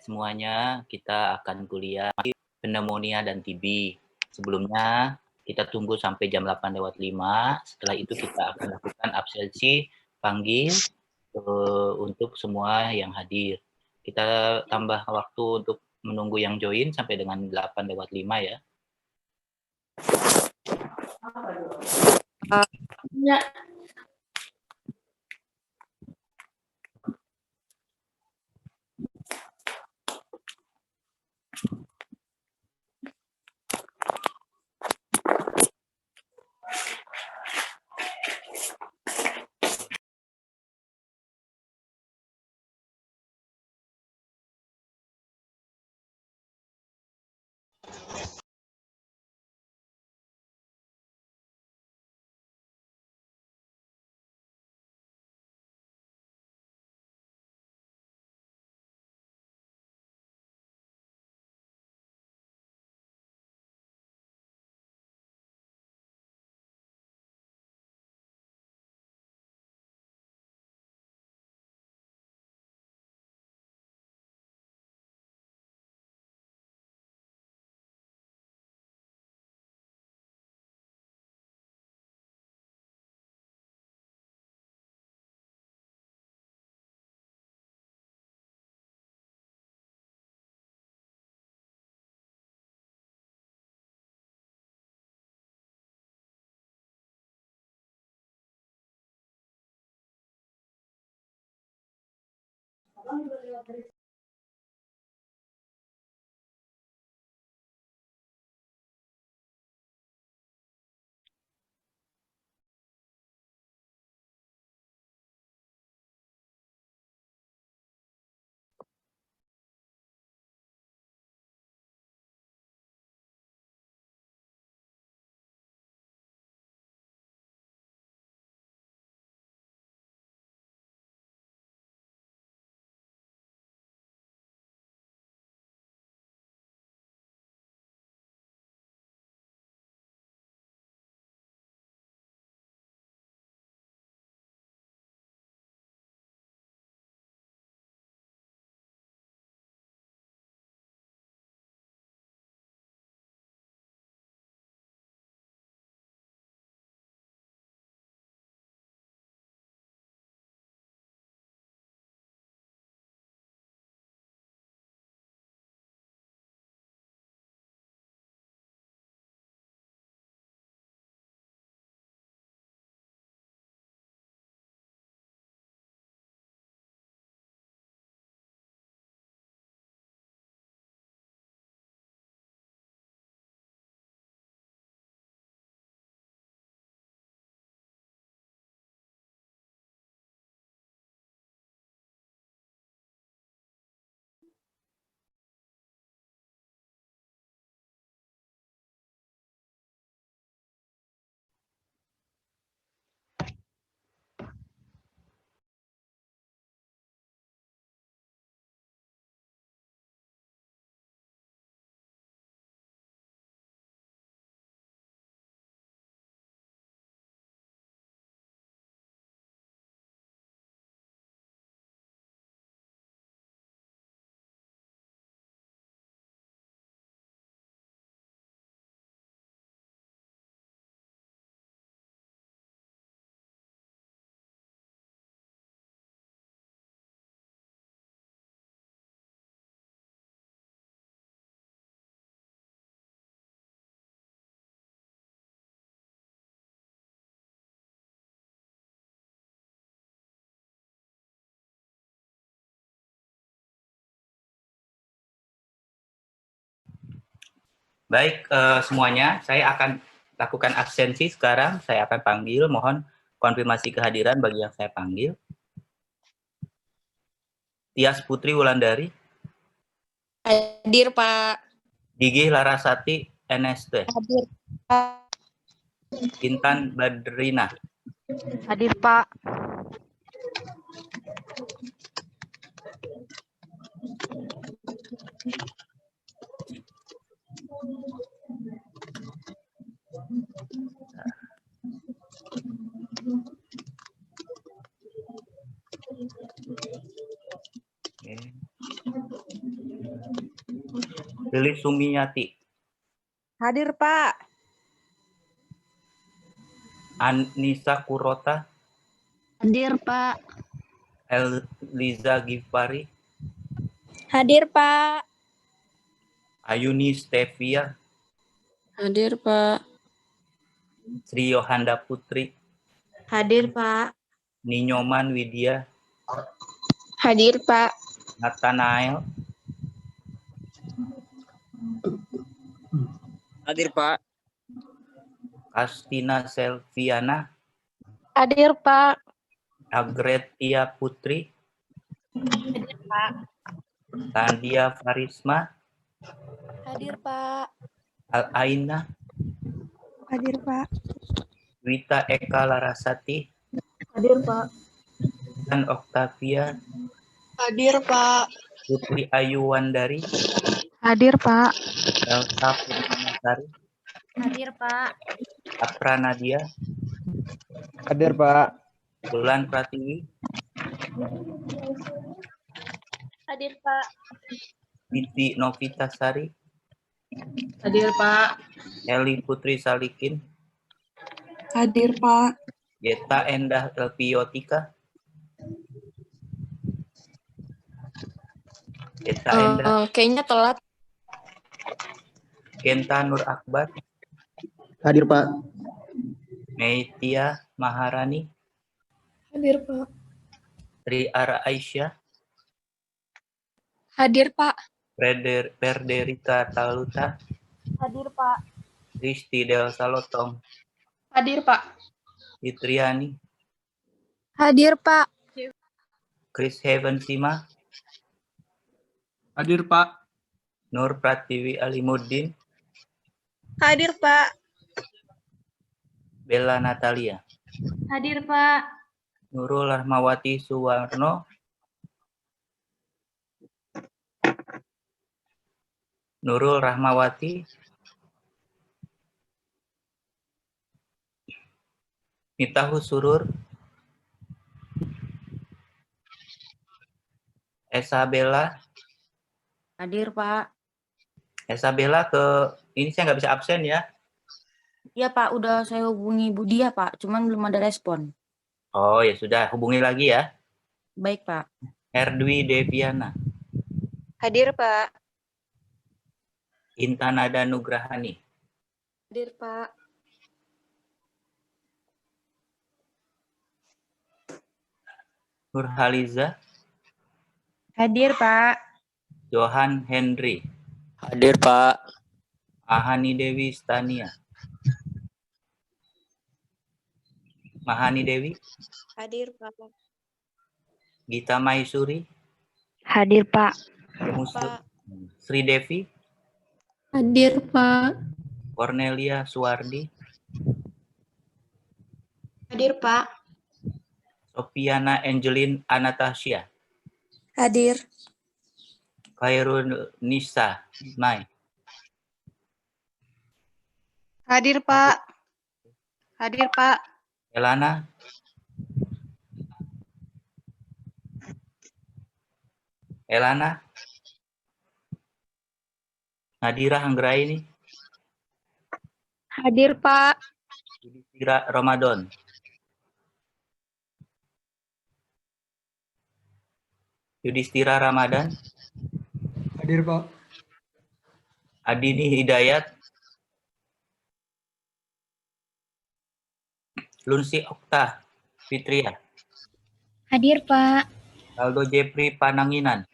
semuanya, kita akan kuliah pneumonia dan TB. Sebelumnya kita tunggu sampai jam 8:05, setelah itu kita akan lakukan absensi panggil untuk semua yang hadir. Kita tambah waktu untuk menunggu yang join sampai dengan 8:05 ya. Ya. Baik, semuanya, saya akan lakukan absensi sekarang. Saya akan panggil, mohon konfirmasi kehadiran bagi yang saya panggil. Tias Putri Wulandari. Hadir, Pak. Gigi Larasati, NST. Hadir, Pak. Intan Badrina. Hadir, Pak. Oke. Lilis Sumiati, Hadir, Pak. Anissa Kurota, Hadir, Pak. Eliza Gifari, Hadir, Pak. Ayuni Stevia, Hadir, Pak. Sri Yohanda Putri, Hadir, Pak. Ninyoman Widya, Hadir, Pak. Nathanael, Hadir, Pak. Kastina Selviana, Hadir, Pak. Agretia Putri, Hadir, Pak. Sandia Farisma, Hadir, Pak. Al-Aina, Hadir, Pak. Wita Eka Larasati, Hadir, Pak. dan Oktavia, Hadir, Pak. Putri Ayu Wandari, Hadir, Pak. Elsa Purnamasari, Hadir, Pak. Apra Nadia, Hadir, Pak. Bulan Pratiwi, Hadir, Pak. Titi Novitasari, Hadir, Pak. Eli Putri Salikin, Hadir, Pak. Yeta Endah Elpiotika, Yeta Endah, Kayaknya telat. Kenta Nur Akbar, Hadir, Pak. Meitia Maharani, Hadir, Pak. Tri Ara Aisyah, Hadir, Pak. Frederica Taluta, Hadir, Pak. Risti Del Salotong, Hadir, Pak. Fitriani, Hadir, Pak. Chris Heaven Sima, Hadir, Pak. Nur Pratiwi Alimuddin, Hadir, Pak. Bella Natalia, Hadir, Pak. Nurul Rahmawati Suwarno, Nurul Rahmawati, Mitahus Surur, Esabella, Hadir, Pak. Esabella ini saya nggak bisa absen ya. Iya, Pak. Udah saya hubungi Bu Dia, Pak. Cuman belum ada respon. Oh ya sudah, hubungi lagi ya. Baik, Pak. Erdwi Deviana, Hadir, Pak. Intanada Nugrahani, Hadir, Pak. Nurhaliza, Hadir, Pak. Johan Henry, Hadir, Pak. Mahani Dewi Stania, Mahani Dewi, Hadir, Pak. Gita Maisuri, Hadir, Pak. Pak. Sri Devi, Hadir, Pak. Cornelia Suwardi, Hadir, Pak. Sofiana Angelin Anastasia, Hadir. Khairul Nisa Mai, Hadir, Pak. Hadir, Pak. Elana, Nadira Anggraini, Hadir, Pak. Yudhistira Ramadan, Yudhistira Ramadan, Hadir, Pak. Adini Hidayat, Lunsi Okta Fitria, Hadir, Pak. Aldo Jepri Pananginan,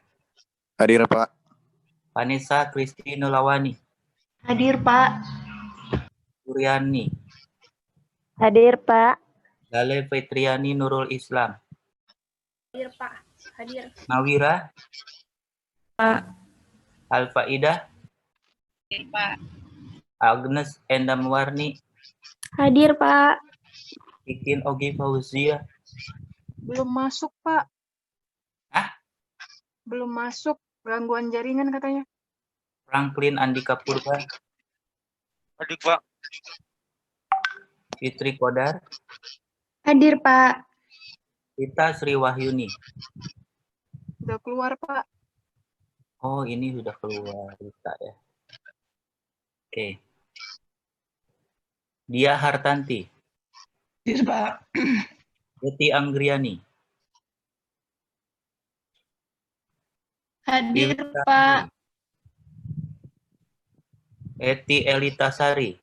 Hadir, Pak. Vanessa Kristi Nulawani, Hadir, Pak. Suryani, Hadir, Pak. Lale Fitriani Nurul Islam, Hadir, Pak. Hadir. Nawira, Pak. Alfaida, Hadir, Pak. Agnes Endam Warni, Hadir, Pak. Ikin Ogi Fauzia. Belum masuk, Pak. Hah? Belum masuk. Gangguan jaringan katanya. Franklin Andika Purba, Hadir, Pak. Fitri Kodar, Hadir, Pak. Rita Sri Wahyuni. Udah keluar, Pak. Oh, ini sudah keluar Rita ya. Oke. Dia Hartanti. Hadir, Pak. Eti Anggriani. Hadir, Iwita Pak. Andi. Eti Elitasari.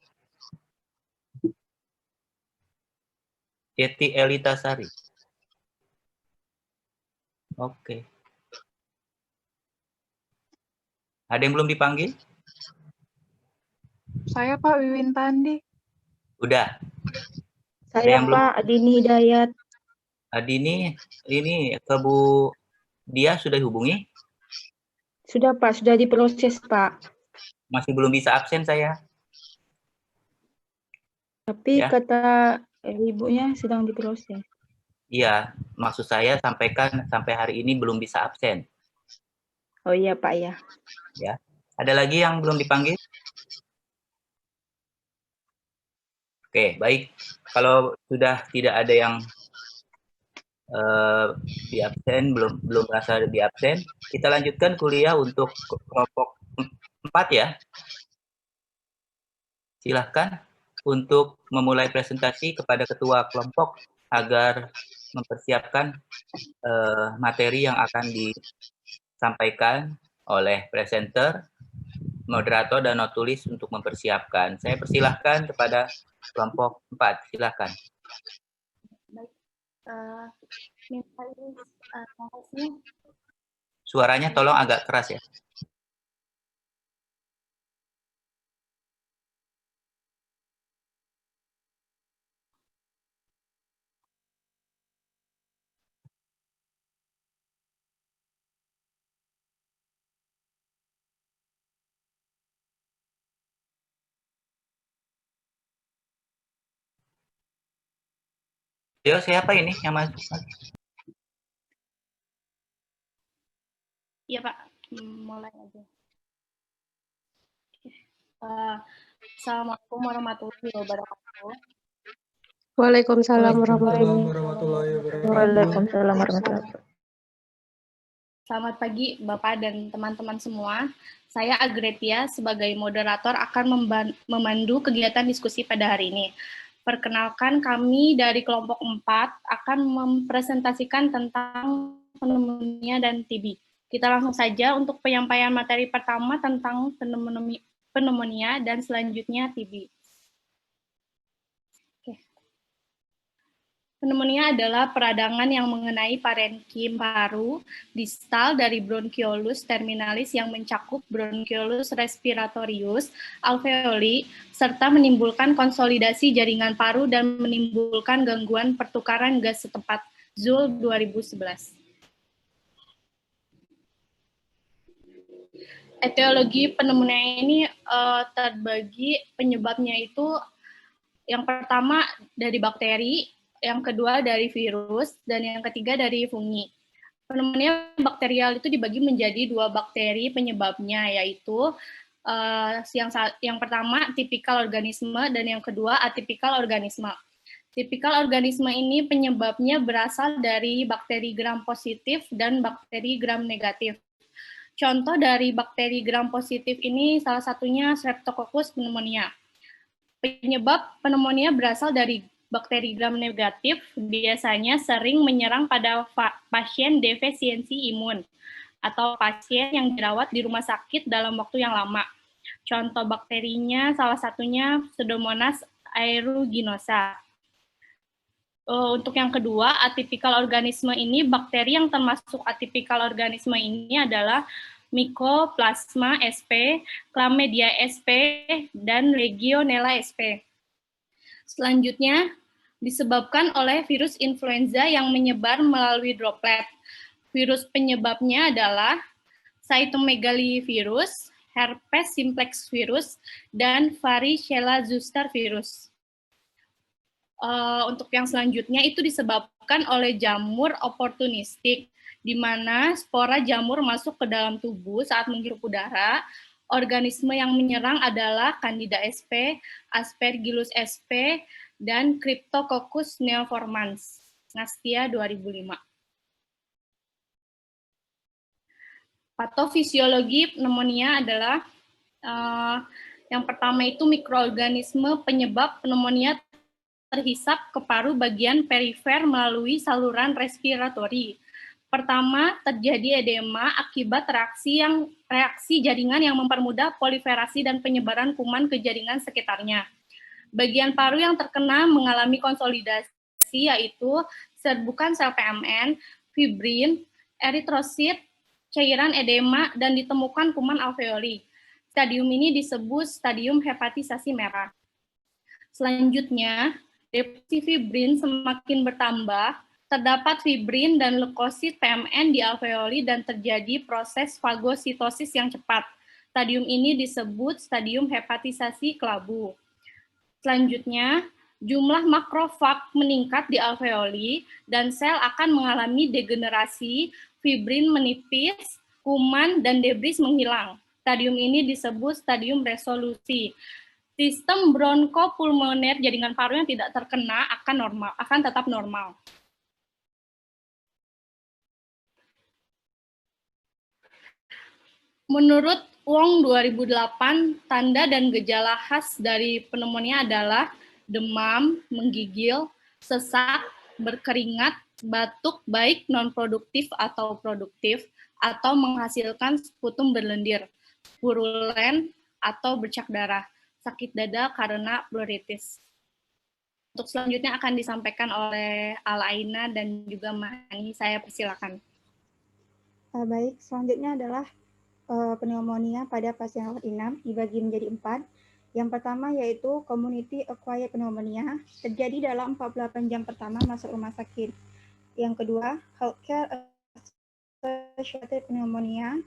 Eti Elitasari. Oke. Ada yang belum dipanggil? Saya Pak Wiwin Tandi. Udah. Ada Saya, yang belum? Pak. Adini Hidayat. Adini, ini ke Bu Dia sudah dihubungi? Sudah, Pak. Sudah diproses, Pak. Masih belum bisa absen saya. Tapi Ya. kata ibunya sedang diproses. Iya, maksud saya sampaikan sampai hari ini belum bisa absen. Oh iya, Pak, ya. Ya. Ada lagi yang belum dipanggil? Oke, baik. Kalau sudah tidak ada yang di absen, belum merasa di absen, kita lanjutkan kuliah untuk kelompok 4 ya. Silahkan untuk memulai presentasi kepada ketua kelompok agar mempersiapkan materi yang akan disampaikan oleh presenter, moderator, dan notulis untuk mempersiapkan. Saya persilahkan kepada kelompok 4. Silahkan. Suaranya tolong agak keras ya. Yo, siapa ini yang masuk? Iya Pak, mulai aja. Assalamualaikum warahmatullahi wabarakatuh. Waalaikumsalam Waalaikumsalam warahmatullahi warahmatullahi wabarakatuh. Waalaikumsalam warahmatullahi wabarakatuh. Selamat pagi Bapak dan teman-teman semua. Saya Agretia sebagai moderator akan memandu kegiatan diskusi pada hari ini. Perkenalkan, kami dari kelompok 4 akan mempresentasikan tentang pneumonia dan TB. Kita langsung saja untuk penyampaian materi pertama tentang pneumonia dan selanjutnya TB. Pneumonia adalah peradangan yang mengenai parenkim paru distal dari bronchiolus terminalis yang mencakup bronchiolus respiratorius, alveoli, serta menimbulkan konsolidasi jaringan paru dan menimbulkan gangguan pertukaran gas setempat. Zul 2011. Etiologi pneumonia ini terbagi penyebabnya itu yang pertama dari bakteri, yang kedua dari virus, dan yang ketiga dari fungi. Pneumonia bakterial itu dibagi menjadi 2 bakteri penyebabnya, yaitu yang pertama tipikal organisme dan yang kedua atipikal organisme. Tipikal organisme ini penyebabnya berasal dari bakteri gram positif dan bakteri gram negatif. Contoh dari bakteri gram positif ini salah satunya Streptococcus pneumonia. Penyebab pneumonia berasal dari bakteri gram negatif, biasanya sering menyerang pada pasien defisiensi imun atau pasien yang dirawat di rumah sakit dalam waktu yang lama. Contoh bakterinya salah satunya Pseudomonas aeruginosa. Untuk yang kedua, atipikal organisme ini, bakteri yang termasuk atipikal organisme ini adalah Mycoplasma sp, Chlamydia sp, dan Legionella sp. Selanjutnya, disebabkan oleh virus influenza yang menyebar melalui droplet. Virus penyebabnya adalah cytomegalovirus, herpes simplex virus, dan varicella zoster virus. Untuk yang selanjutnya itu disebabkan oleh jamur oportunistik, di mana spora jamur masuk ke dalam tubuh saat menghirup udara. Organisme yang menyerang adalah Candida sp, Aspergillus sp, dan Cryptococcus neoformans. Ngastia 2005. Patofisiologi pneumonia adalah Yang pertama itu mikroorganisme penyebab pneumonia terhisap ke paru bagian perifer melalui saluran respiratori. Pertama, terjadi edema akibat reaksi jaringan yang mempermudah proliferasi dan penyebaran kuman ke jaringan sekitarnya. Bagian paru yang terkena mengalami konsolidasi yaitu serbukan sel PMN, fibrin, eritrosit, cairan edema, dan ditemukan kuman alveoli. Stadium ini disebut stadium hepatisasi merah. Selanjutnya, deposisi fibrin semakin bertambah, terdapat fibrin dan leukosit PMN di alveoli dan terjadi proses fagositosis yang cepat. Stadium ini disebut stadium hepatisasi kelabu. Selanjutnya, jumlah makrofag meningkat di alveoli dan sel akan mengalami degenerasi, fibrin menipis, kuman, dan debris menghilang. Stadium ini disebut stadium resolusi. Sistem bronkopulmoner jaringan paru yang tidak terkena akan tetap normal. Menurut Wong 2008, tanda dan gejala khas dari pneumonia adalah demam, menggigil, sesak, berkeringat, batuk baik non-produktif atau produktif, atau menghasilkan sputum berlendir, purulen, atau bercak darah, sakit dada karena pleuritis. Untuk selanjutnya akan disampaikan oleh Al-Aina dan juga Mahani. Saya persilakan. Baik, selanjutnya adalah pneumonia pada pasien rawat inap dibagi menjadi 4. Yang pertama yaitu community acquired pneumonia, terjadi dalam 48 jam pertama masuk rumah sakit. Yang kedua, healthcare associated pneumonia,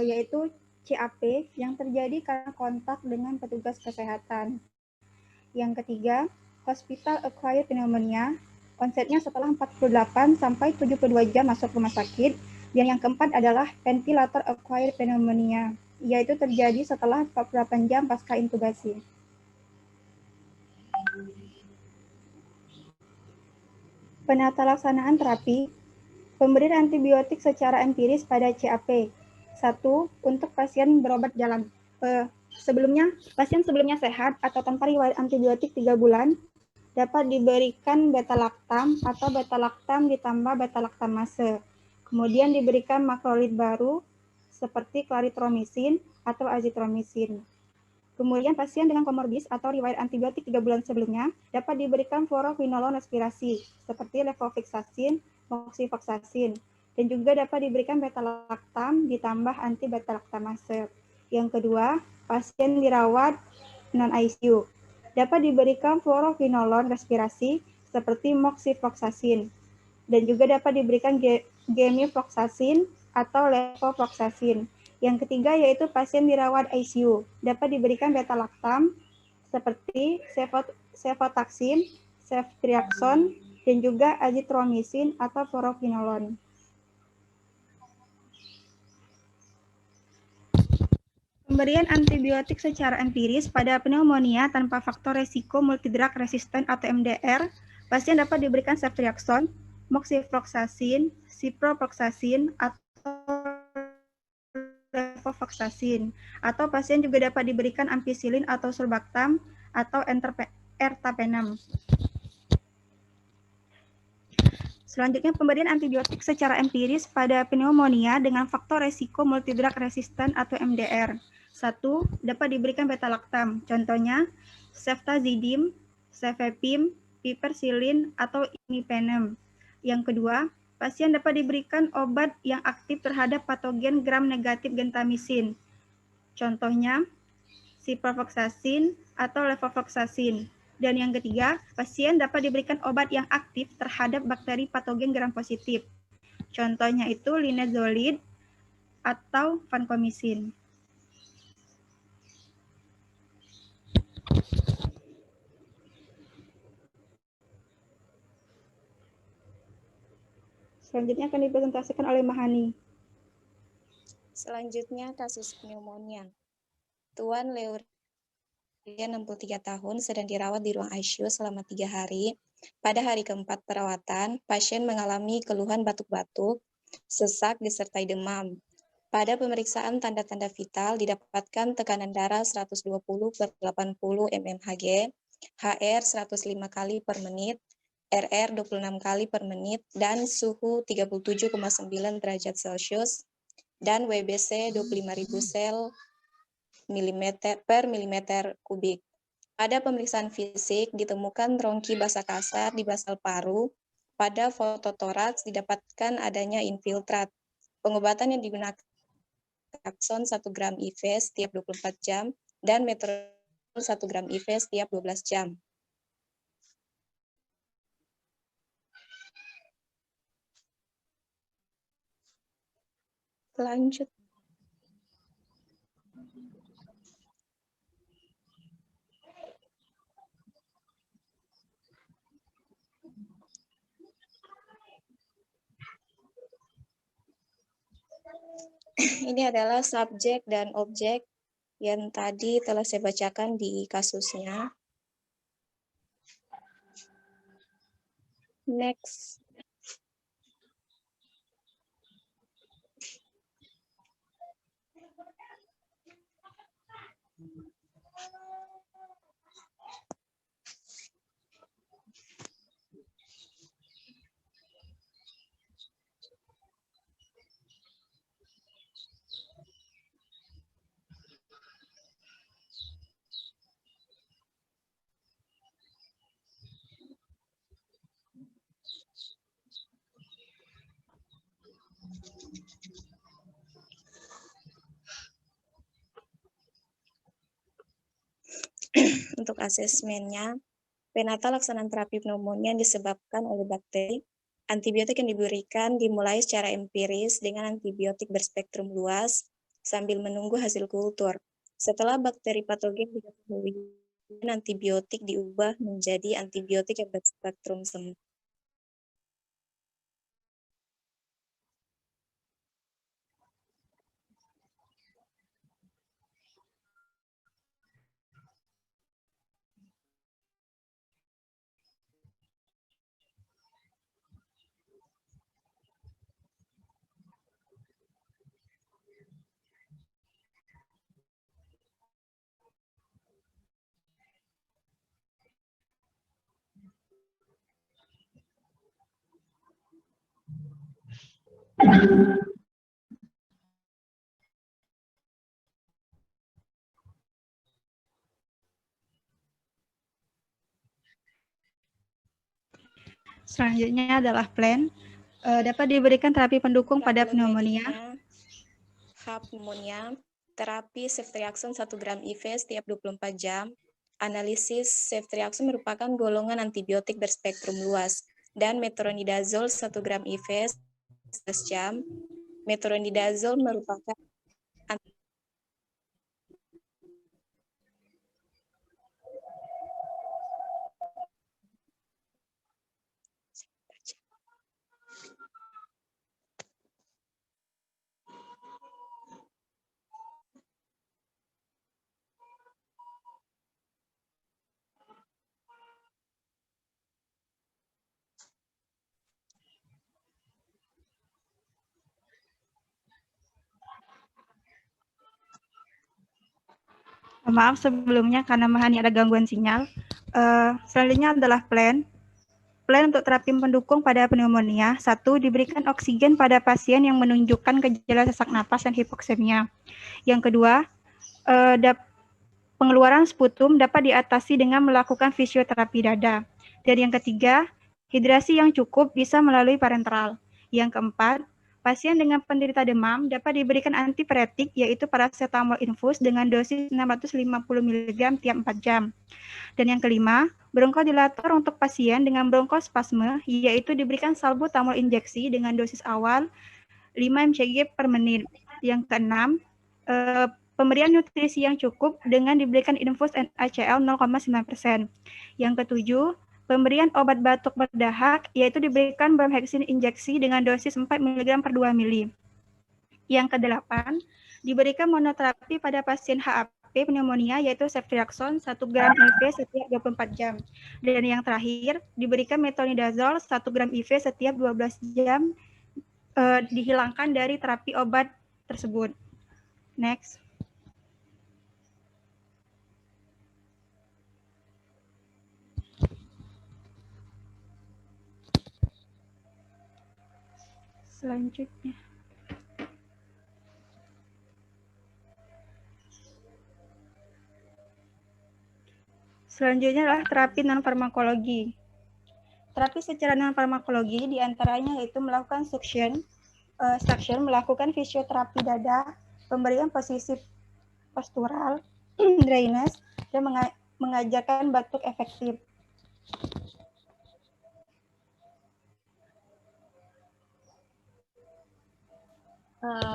yaitu CAP, yang terjadi karena kontak dengan petugas kesehatan. Yang ketiga, hospital acquired pneumonia, onsetnya setelah 48 sampai 72 jam masuk rumah sakit. Dan yang keempat adalah ventilator acquired pneumonia, yaitu terjadi setelah 48 jam pasca intubasi. Penata laksanaan terapi, pemberian antibiotik secara empiris pada CAP. 1. Untuk pasien berobat jalan. Pasien sebelumnya sehat atau tanpa riwayat antibiotik 3 bulan, dapat diberikan beta-laktam atau beta-laktam ditambah beta-laktamase. Kemudian diberikan makrolid baru seperti klaritromisin atau azitromisin. Kemudian pasien dengan komorbid atau riwayat antibiotik 3 bulan sebelumnya dapat diberikan fluoroquinolone respirasi seperti levofloxacin, moxifloxacin, dan juga dapat diberikan beta-laktam ditambah anti beta-laktamase. Yang kedua, pasien dirawat non-ICU dapat diberikan fluoroquinolone respirasi seperti moxifloxacin, dan juga dapat diberikan gemifloxacin atau levofloxacin. Yang ketiga yaitu pasien dirawat ICU, dapat diberikan beta-laktam seperti cefotaxime, ceftriaxone, dan juga azitromisin atau fluoroquinolone. Pemberian antibiotik secara empiris pada pneumonia tanpa faktor resiko multidrug resistant atau MDR, pasien dapat diberikan ceftriaxone, moxifloxacin, ciprofloxacin, atau levofloxacin. Atau pasien juga dapat diberikan ampicillin atau sulbactam atau ertapenem. Selanjutnya, pemberian antibiotik secara empiris pada pneumonia dengan faktor resiko multidrug resistant atau MDR. 1. Dapat diberikan beta-laktam, contohnya ceftazidime, cefepime, piperacillin, atau imipenem. Yang kedua, pasien dapat diberikan obat yang aktif terhadap patogen gram-negatif gentamisin. Contohnya, ciprofloxacin atau levofloxacin. Dan yang ketiga, pasien dapat diberikan obat yang aktif terhadap bakteri patogen gram-positif. Contohnya itu linezolid atau vancomycin. Selanjutnya akan dipresentasikan oleh Mahani. Selanjutnya kasus pneumonia. Tuan Leuria 63 tahun sedang dirawat di ruang ICU selama 3 hari. Pada hari keempat perawatan, pasien mengalami keluhan batuk-batuk, sesak disertai demam. Pada pemeriksaan tanda-tanda vital didapatkan tekanan darah 120/80 mmHg, HR 105 kali per menit, RR 26 kali per menit, dan suhu 37,9 derajat Celcius, dan WBC 25.000 sel per milimeter kubik. Pada pemeriksaan fisik ditemukan rongki basah kasar di basal paru. Pada fototoraks didapatkan adanya infiltrat. Pengobatan yang digunakan Akson 1 gram IV setiap 24 jam dan metronidazol 1 gram IV setiap 12 jam. Lanjut. Ini adalah subjek dan objek yang tadi telah saya bacakan di kasusnya. Next. Untuk asesmennya, prenatal laksanaan terapi pneumonia yang disebabkan oleh bakteri. Antibiotik yang diberikan dimulai secara empiris dengan antibiotik berspektrum luas sambil menunggu hasil kultur. Setelah bakteri patogen diketahui, antibiotik diubah menjadi antibiotik yang berspektrum sempit. Selanjutnya adalah plan. Dapat diberikan terapi pendukung pada pneumonia. H. pneumonia, terapi ceftriaxone 1 gram IV setiap 24 jam. Analisis ceftriaxone merupakan golongan antibiotik berspektrum luas dan metronidazol 1 gram IV 11 jam. Metronidazol merupakan Maaf sebelumnya karena Mahani ada gangguan sinyal. Selanjutnya adalah plan. Plan untuk terapi pendukung pada pneumonia. 1. Diberikan oksigen pada pasien yang menunjukkan gejala sesak napas dan hipoksemia. Yang kedua, pengeluaran sputum dapat diatasi dengan melakukan fisioterapi dada. Dan yang ketiga, hidrasi yang cukup bisa melalui parenteral. Yang keempat, pasien dengan penderita demam dapat diberikan antipiretik yaitu paracetamol infus dengan dosis 650 mg tiap 4 jam. Dan yang kelima, bronkodilator untuk pasien dengan bronkospasme yaitu diberikan salbutamol injeksi dengan dosis awal 5 mcg per menit. Yang keenam, pemberian nutrisi yang cukup dengan diberikan infus NaCl 0,9%. Yang ketujuh, pemberian obat batuk berdahak, yaitu diberikan bromhexin injeksi dengan dosis 4 mg per 2 mili. Yang kedelapan, diberikan monoterapi pada pasien HAP pneumonia, yaitu ceftriaxone 1 gram IV setiap 24 jam. Dan yang terakhir, diberikan metronidazol 1 gram IV setiap 12 jam, dihilangkan dari terapi obat tersebut. Next. Selanjutnya. Selanjutnya adalah terapi non-farmakologi. Terapi secara non-farmakologi diantaranya yaitu melakukan suction, melakukan fisioterapi dada, pemberian posisi postural, drainase, dan mengajarkan batuk efektif.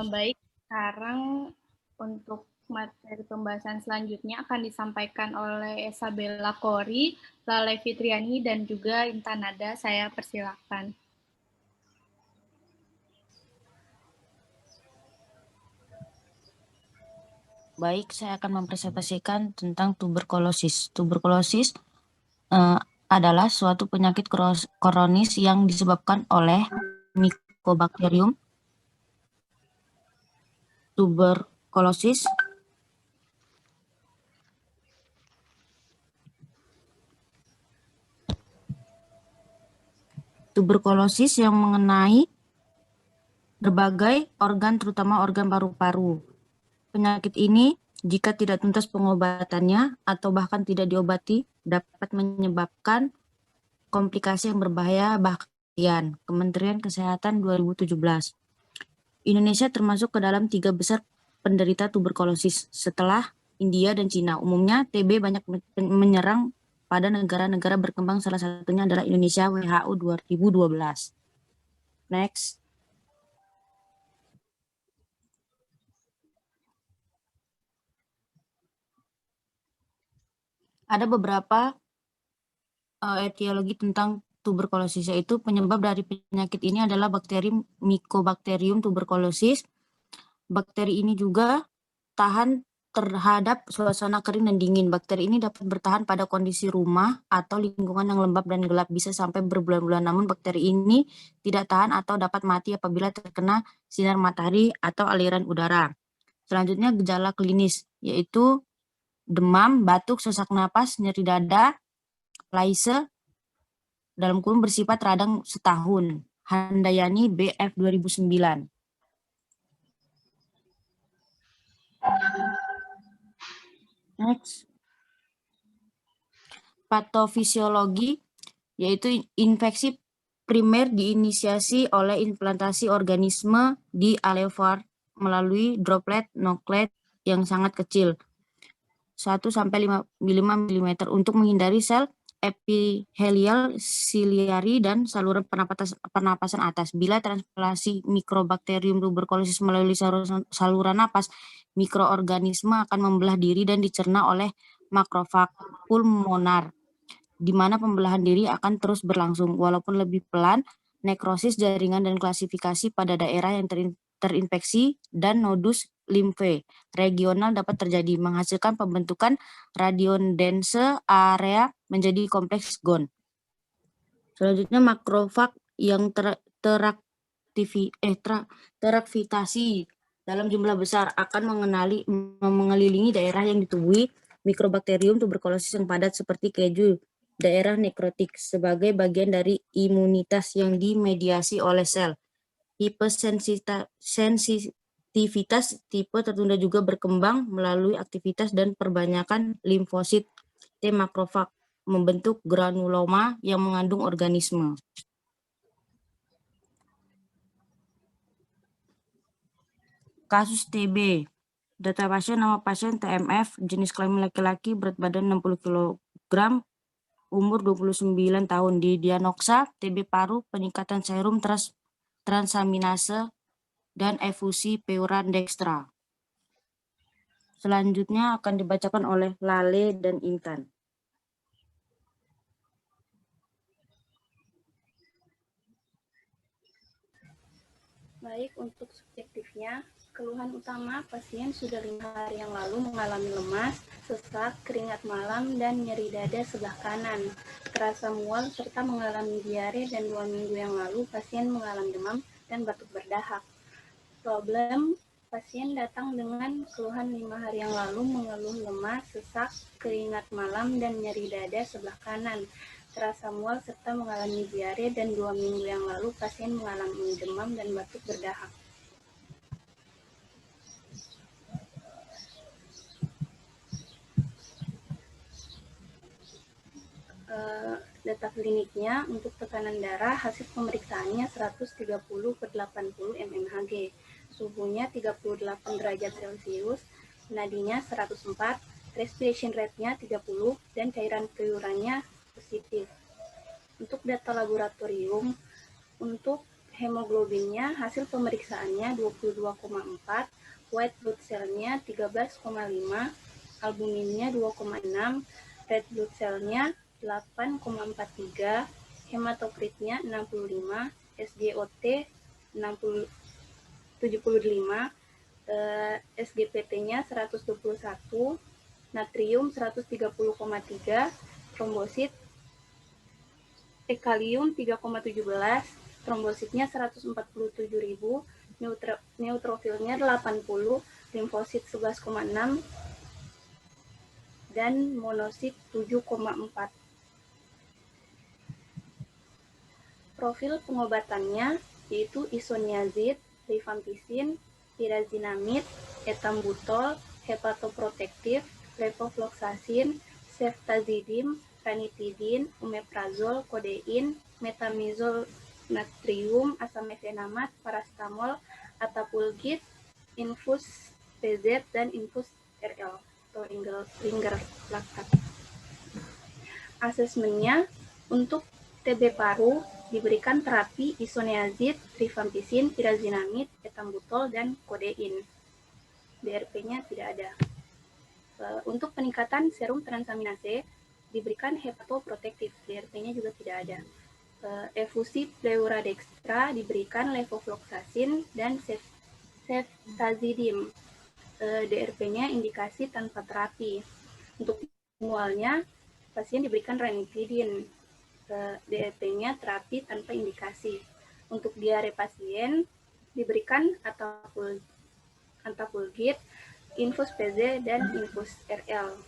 Baik, sekarang untuk materi pembahasan selanjutnya akan disampaikan oleh Isabella Kori, Lalai Fitriani, dan juga Intanada. Saya persilakan. Baik, saya akan mempresentasikan tentang tuberkulosis. Tuberkulosis adalah suatu penyakit kronis yang disebabkan oleh Mycobacterium tuberculosis yang mengenai berbagai organ, terutama organ paru-paru. Penyakit ini, jika tidak tuntas pengobatannya atau bahkan tidak diobati, dapat menyebabkan komplikasi yang berbahaya bahkan. Kementerian Kesehatan 2017. Indonesia termasuk ke dalam 3 besar penderita tuberkulosis setelah India dan Cina. Umumnya TB banyak menyerang pada negara-negara berkembang, salah satunya adalah Indonesia, WHO 2012. Next. Ada beberapa etiologi tentang tuberkulosis, yaitu penyebab dari penyakit ini adalah bakteri Mycobacterium tuberculosis. Bakteri ini juga tahan terhadap suasana kering dan dingin. Bakteri ini dapat bertahan pada kondisi rumah atau lingkungan yang lembab dan gelap, bisa sampai berbulan-bulan. Namun bakteri ini tidak tahan atau dapat mati apabila terkena sinar matahari atau aliran udara. Selanjutnya gejala klinis, yaitu demam, batuk, sesak napas, nyeri dada, laise, dalam kurun bersifat radang setahun. Handayani, BF 2009. Next. Patofisiologi, yaitu infeksi primer diinisiasi oleh implantasi organisme di alveolar melalui droplet nukleat yang sangat kecil, 1-5 mm, untuk menghindari sel epithelial ciliary dan saluran pernapasan atas. Bila transplantasi Mycobacterium tuberculosis melalui saluran napas, mikroorganisme akan membelah diri dan dicerna oleh makrofag pulmonar, di mana pembelahan diri akan terus berlangsung. Walaupun lebih pelan, nekrosis jaringan dan klasifikasi pada daerah yang terinfeksi dan nodus limfe regional dapat terjadi, menghasilkan pembentukan radiodense area menjadi kompleks GON. Selanjutnya makrofag yang teraktivasi dalam jumlah besar akan mengelilingi daerah yang ditubuhi Mycobacterium tuberculosis yang padat seperti keju, daerah nekrotik, sebagai bagian dari imunitas yang dimediasi oleh sel. Hipersensitivitas tipe tertunda juga berkembang melalui aktivitas dan perbanyakan limfosit T makrofag, membentuk granuloma yang mengandung organisme. Kasus TB. Data pasien, nama pasien TMF, jenis kelamin laki-laki, berat badan 60 kg, umur 29 tahun. Didiagnosa TB paru, peningkatan serum transaminase, dan efusi pleural dextra. Selanjutnya akan dibacakan oleh Lale dan Intan. Baik, untuk subjektifnya, keluhan utama pasien sudah 5 hari yang lalu mengalami lemas, sesak, keringat malam, dan nyeri dada sebelah kanan. Terasa mual serta mengalami diare, dan 2 minggu yang lalu pasien mengalami demam dan batuk berdahak. Problem Pasien datang dengan keluhan 5 hari yang lalu, mengeluh lemas, sesak, keringat malam, dan nyeri dada sebelah kanan. Terasa mual serta mengalami diare, dan 2 minggu yang lalu pasien mengalami demam dan batuk berdahak. Data kliniknya untuk tekanan darah, hasil pemeriksaannya 130/80 mmHg, suhunya 38 derajat Celcius, nadinya 104, respiration rate-nya 30, dan cairan keluyurannya positif. Untuk data laboratorium, untuk hemoglobinnya, hasil pemeriksaannya 22,4, white blood cell-nya 13,5, albuminnya 2,6, red blood cell-nya 8,43, hematokritnya 65, SGOT 75, SGPT-nya 121, natrium 130,3, trombosit kalium 3,17, trombositnya 147.000, neutrofilnya 80, limfosit 11,6, dan monosit 7,4. Profil pengobatannya yaitu isoniazid, rifampicin, pirazinamid, etambutol, hepatoprotektif, levofloxacin, ceftazidime, ranitidin, omeprazol, kodein, metamizol natrium, asam mefenamat, paracetamol, atapulgit, infus PZ, dan infus RL atau ringer laktat. Asesmennya untuk TB paru diberikan terapi isoniazid, rifampicin, pirazinamid, etambutol, dan kodein. DRP-nya tidak ada. Untuk peningkatan serum transaminase diberikan hepatoprotektif, DRP-nya juga tidak ada. Efusi pleura dextra diberikan levofloxacin dan ceftazidime. DRP-nya indikasi tanpa terapi. Untuk mualnya, pasien diberikan ranitidin. DRP-nya terapi tanpa indikasi. Untuk diare pasien diberikan antapulgit, infus PZ, dan infus RL.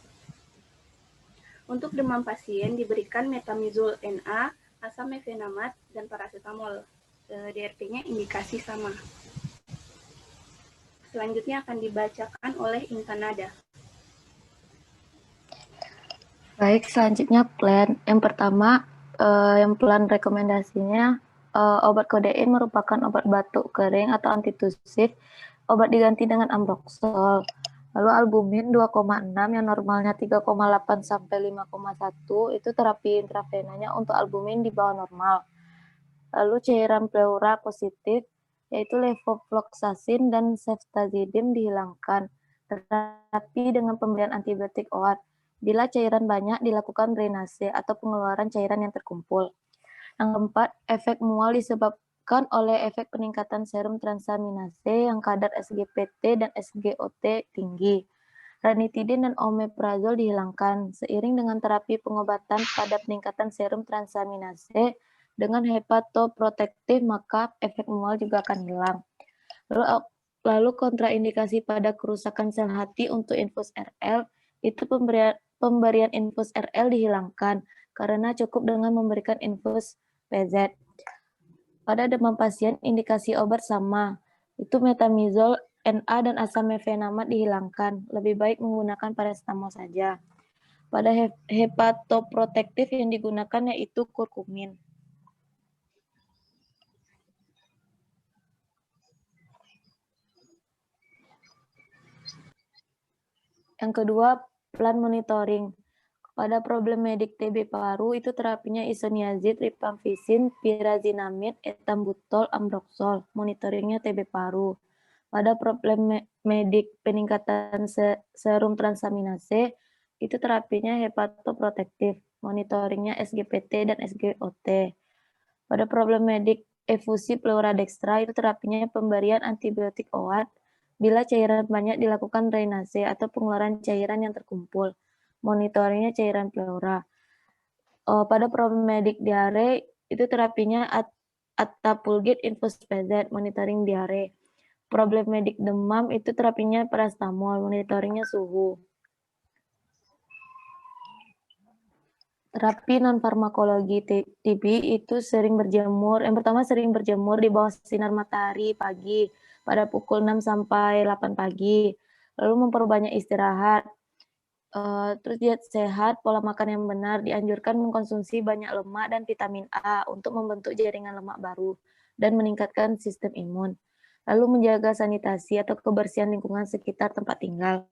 Untuk demam pasien diberikan metamizol NA, asam mefenamat, dan paracetamol. DRP-nya indikasi sama. Selanjutnya akan dibacakan oleh Intanada. Baik, selanjutnya plan. Yang pertama, yang plan rekomendasinya, obat kodein merupakan obat batuk kering atau antitusif. Obat diganti dengan ambroxol. Lalu albumin 2,6 yang normalnya 3,8 sampai 5,1 itu terapi intravenanya untuk albumin di bawah normal. Lalu cairan pleura positif yaitu levofloxacin dan ceftazidime dihilangkan. Terapi dengan pemberian antibiotik OAT. Bila cairan banyak dilakukan drainase atau pengeluaran cairan yang terkumpul. Yang keempat, efek mual disebabkan oleh efek peningkatan serum transaminase yang kadar SGPT dan SGOT tinggi. Ranitidin dan omeprazol dihilangkan seiring dengan terapi pengobatan pada peningkatan serum transaminase dengan hepatoprotektif, maka efek mual juga akan hilang. Lalu kontraindikasi pada kerusakan sel hati untuk infus RL itu pemberian infus RL dihilangkan karena cukup dengan memberikan infus PZ. Pada demam pasien, indikasi obat sama, itu metamizol, NA, dan asam mefenamat dihilangkan. Lebih baik menggunakan paracetamol saja. Pada hepatoprotektif yang digunakan yaitu kurkumin. Yang kedua, plan monitoring. Pada problem medik TB paru, itu terapinya isoniazid, rifampicin, pirazinamid, etambutol, ambroxol. Monitoringnya TB paru. Pada problem medik peningkatan serum transaminase, itu terapinya hepatoprotektif. Monitoringnya SGPT dan SGOT. Pada problem medik efusi pleura dextra, itu terapinya pemberian antibiotik OAT bila cairan banyak dilakukan drainase atau pengeluaran cairan yang terkumpul. Monitoringnya cairan pleura. Pada problem medik diare, itu terapinya atapulgit infus PZ, monitoring diare. problem medik demam itu terapinya paracetamol, monitoringnya suhu. Terapi non-farmakologi TB itu sering berjemur. Yang pertama sering berjemur di bawah sinar matahari pagi pada pukul 6 sampai 8 pagi. Lalu memperbanyak istirahat. Terus diet sehat, pola makan yang benar, dianjurkan mengkonsumsi banyak lemak dan vitamin A untuk membentuk jaringan lemak baru dan meningkatkan sistem imun. Lalu menjaga sanitasi atau kebersihan lingkungan sekitar tempat tinggal.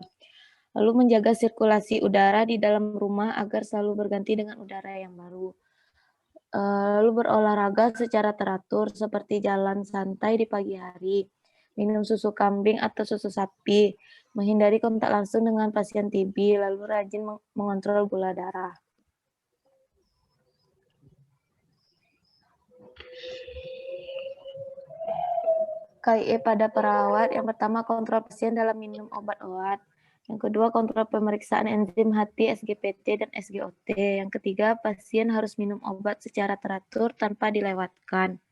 Lalu menjaga sirkulasi udara di dalam rumah agar selalu berganti dengan udara yang baru. Lalu berolahraga secara teratur seperti jalan santai di pagi hari, minum susu kambing atau susu sapi, menghindari kontak langsung dengan pasien TB, lalu rajin mengontrol gula darah. KIE pada perawat, yang pertama kontrol pasien dalam minum obat-obat. Yang kedua, kontrol pemeriksaan enzim hati, SGPT, dan SGOT. Yang ketiga, pasien harus minum obat secara teratur tanpa dilewatkan.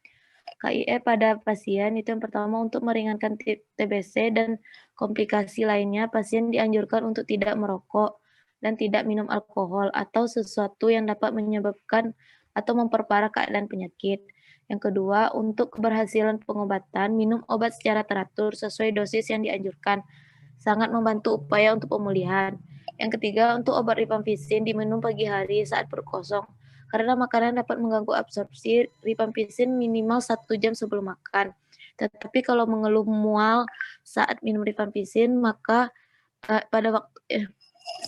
KIE pada pasien itu yang pertama untuk meringankan TBC dan komplikasi lainnya, pasien dianjurkan untuk tidak merokok dan tidak minum alkohol atau sesuatu yang dapat menyebabkan atau memperparah keadaan penyakit. Yang kedua, untuk keberhasilan pengobatan, minum obat secara teratur sesuai dosis yang dianjurkan. Sangat membantu upaya untuk pemulihan. Yang ketiga, untuk obat rifampicin diminum pagi hari saat perut kosong. Karena makanan dapat mengganggu absorpsi, rifampicin minimal 1 jam sebelum makan. Tetapi kalau mengeluh mual saat minum rifampicin, maka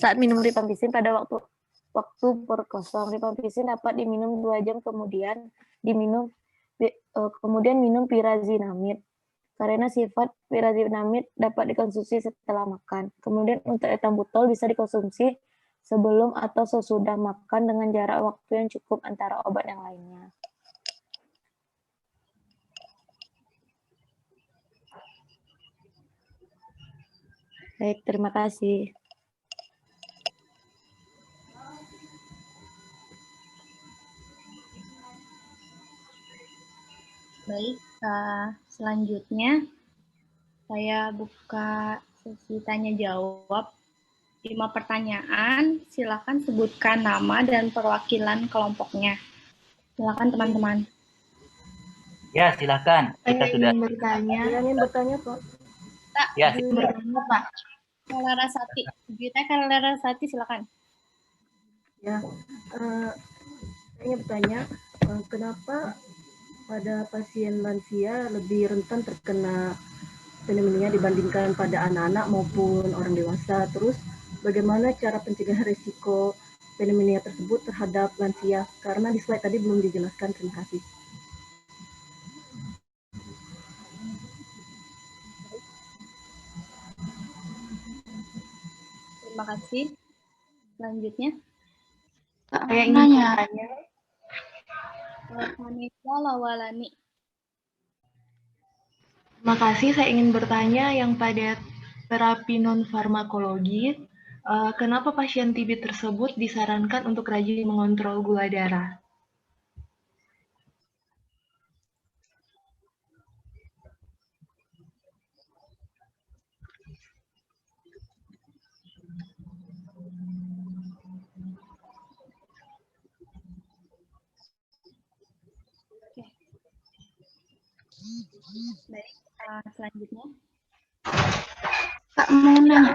saat minum rifampicin pada waktu perut kosong, rifampicin dapat diminum 2 jam kemudian minum pyrazinamide. Karena sifat pyrazinamide dapat dikonsumsi setelah makan. Kemudian untuk ethambutol bisa dikonsumsi sebelum atau sesudah makan dengan jarak waktu yang cukup antara obat yang lainnya. Baik, terima kasih. Baik, selanjutnya saya buka sesi tanya jawab. 5 pertanyaan, silakan sebutkan nama dan perwakilan kelompoknya. Silakan teman-teman. Ya, silakan. Kita sudah Ingin bertanya, Pak. ya, Bertanya, Pak. Larasati, Gita Larasati, silakan. Ya, saya ingin bertanya, kenapa pada pasien lansia lebih rentan terkena pneumonia dibandingkan pada anak-anak maupun orang dewasa? Terus, bagaimana cara pencegahan risiko pneumonia tersebut terhadap lansia? Karena di slide tadi belum dijelaskan. Terima kasih. Terima kasih. Selanjutnya. Saya ingin bertanya. Vanessa Lawalani. Terima kasih, saya ingin bertanya yang pada terapi non-farmakologi, kenapa pasien TB tersebut disarankan untuk rajin mengontrol gula darah? Baik, selanjutnya. Kak mau nanya.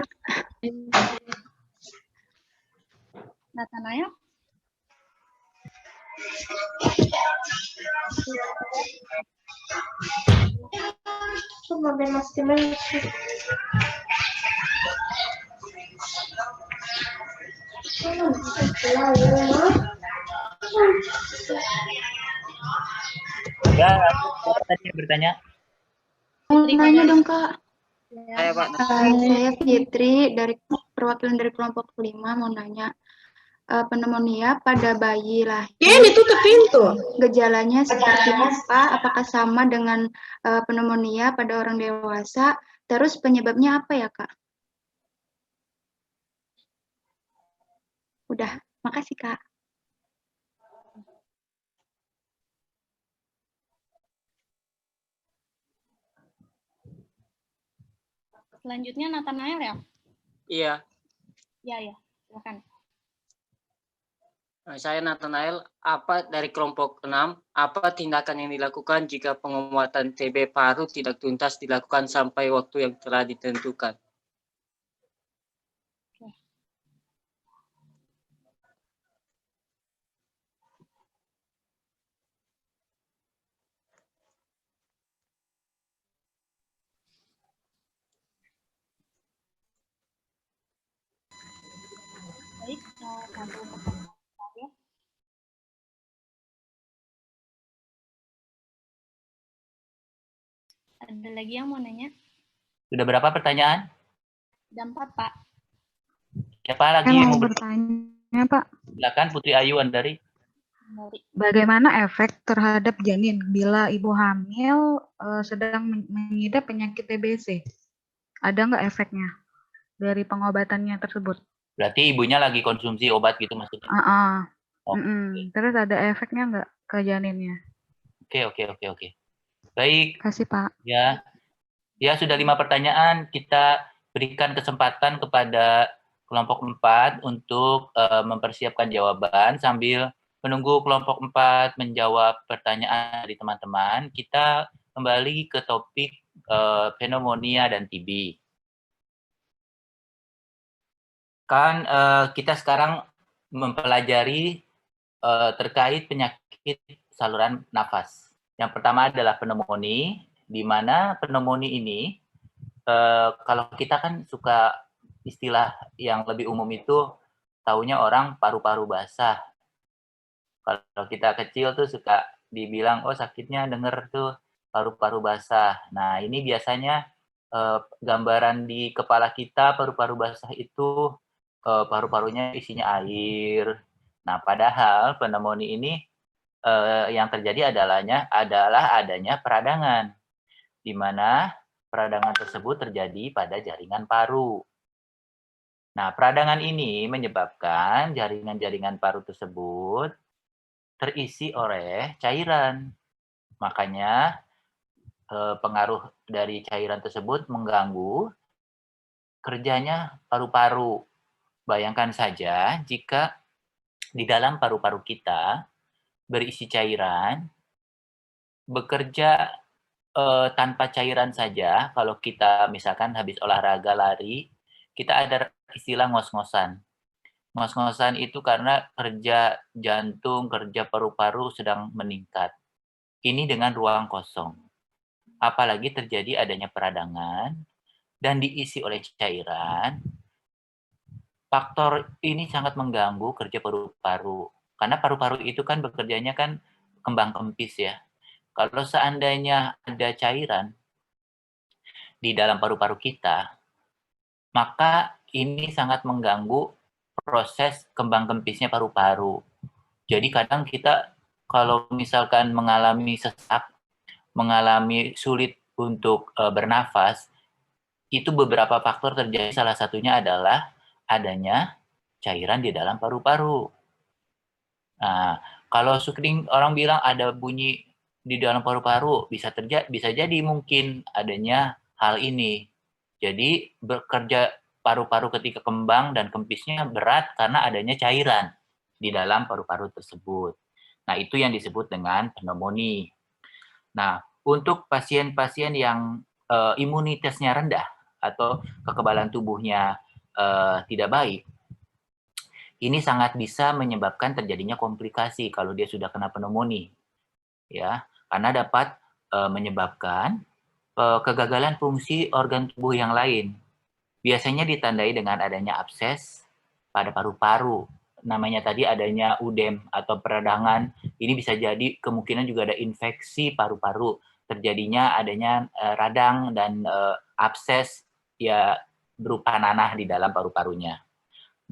Natanaya. Ya, siapa tadi yang bertanya? Mau nanya dong, Kak. Saya, Pak. Saya Fitri dari perwakilan dari kelompok 5 mau nanya. Pneumonia pada bayi lahir. Ini tutup pintu. Gejalanya seperti apa? Apakah sama dengan pneumonia pada orang dewasa? Terus penyebabnya apa ya, Kak? Udah, makasih, Kak. Selanjutnya Nathanael ya? Iya, Iya, silakan. saya Nathanael. Apa dari kelompok 6, apa tindakan yang dilakukan jika penguatan TB paru tidak tuntas dilakukan sampai waktu yang telah ditentukan? Baik, satu pertanyaan terakhir. Ada lagi yang mau nanya? Sudah berapa pertanyaan? Ada 4, Pak. Siapa lagi Saya yang mau mau bertanya, Pak. Silakan Putri Ayu Andari. Bagaimana efek terhadap janin bila ibu hamil sedang mengidap penyakit TBC? Ada nggak efeknya dari pengobatannya tersebut? Berarti ibunya lagi konsumsi obat gitu maksudnya? Terus ada efeknya nggak ke janinnya? Oke. Baik. Kasih, Pak. Ya, sudah 5 pertanyaan. Kita berikan kesempatan kepada kelompok 4 untuk mempersiapkan jawaban sambil menunggu kelompok 4 menjawab pertanyaan dari teman-teman. Kita kembali ke topik pneumonia dan TB. Kan kita sekarang mempelajari terkait penyakit saluran nafas. Yang pertama adalah pneumonia, di mana pneumonia ini kalau kita kan suka istilah yang lebih umum itu taunya orang paru-paru basah. Kalau kita kecil tuh suka dibilang, oh sakitnya denger tuh paru-paru basah. Nah ini biasanya gambaran di kepala kita paru-paru basah itu paru-parunya isinya air. Nah padahal pneumonia ini yang terjadi adalah adanya peradangan, di mana peradangan tersebut terjadi pada jaringan paru. Nah, peradangan ini menyebabkan jaringan-jaringan paru tersebut terisi oleh cairan. Makanya pengaruh dari cairan tersebut mengganggu kerjanya paru-paru. Bayangkan saja jika di dalam paru-paru kita berisi cairan, bekerja tanpa cairan saja, kalau kita misalkan habis olahraga lari, kita ada istilah ngos-ngosan. Ngos-ngosan itu karena kerja jantung, kerja paru-paru sedang meningkat. Ini dengan ruang kosong. Apalagi terjadi adanya peradangan dan diisi oleh cairan, faktor ini sangat mengganggu kerja paru-paru. Karena paru-paru itu kan bekerjanya kan kembang kempis ya. Kalau seandainya ada cairan di dalam paru-paru kita, maka ini sangat mengganggu proses kembang kempisnya paru-paru. Jadi kadang kita kalau misalkan mengalami sesak, mengalami sulit untuk bernafas, itu beberapa faktor terjadi. Salah satunya adalah adanya cairan di dalam paru-paru. Nah, kalau sering orang bilang ada bunyi di dalam paru-paru, bisa jadi mungkin adanya hal ini. Jadi bekerja paru-paru ketika kembang dan kempisnya berat karena adanya cairan di dalam paru-paru tersebut. Nah, itu yang disebut dengan pneumonia. Nah, untuk pasien-pasien yang imunitasnya rendah atau kekebalan tubuhnya tidak baik, ini sangat bisa menyebabkan terjadinya komplikasi kalau dia sudah kena pneumonia. Ya, karena dapat menyebabkan kegagalan fungsi organ tubuh yang lain. Biasanya ditandai dengan adanya abses pada paru-paru. Namanya tadi adanya udem atau peradangan. Ini bisa jadi kemungkinan juga ada infeksi paru-paru. Terjadinya adanya radang dan abses ya berupa nanah di dalam paru-parunya.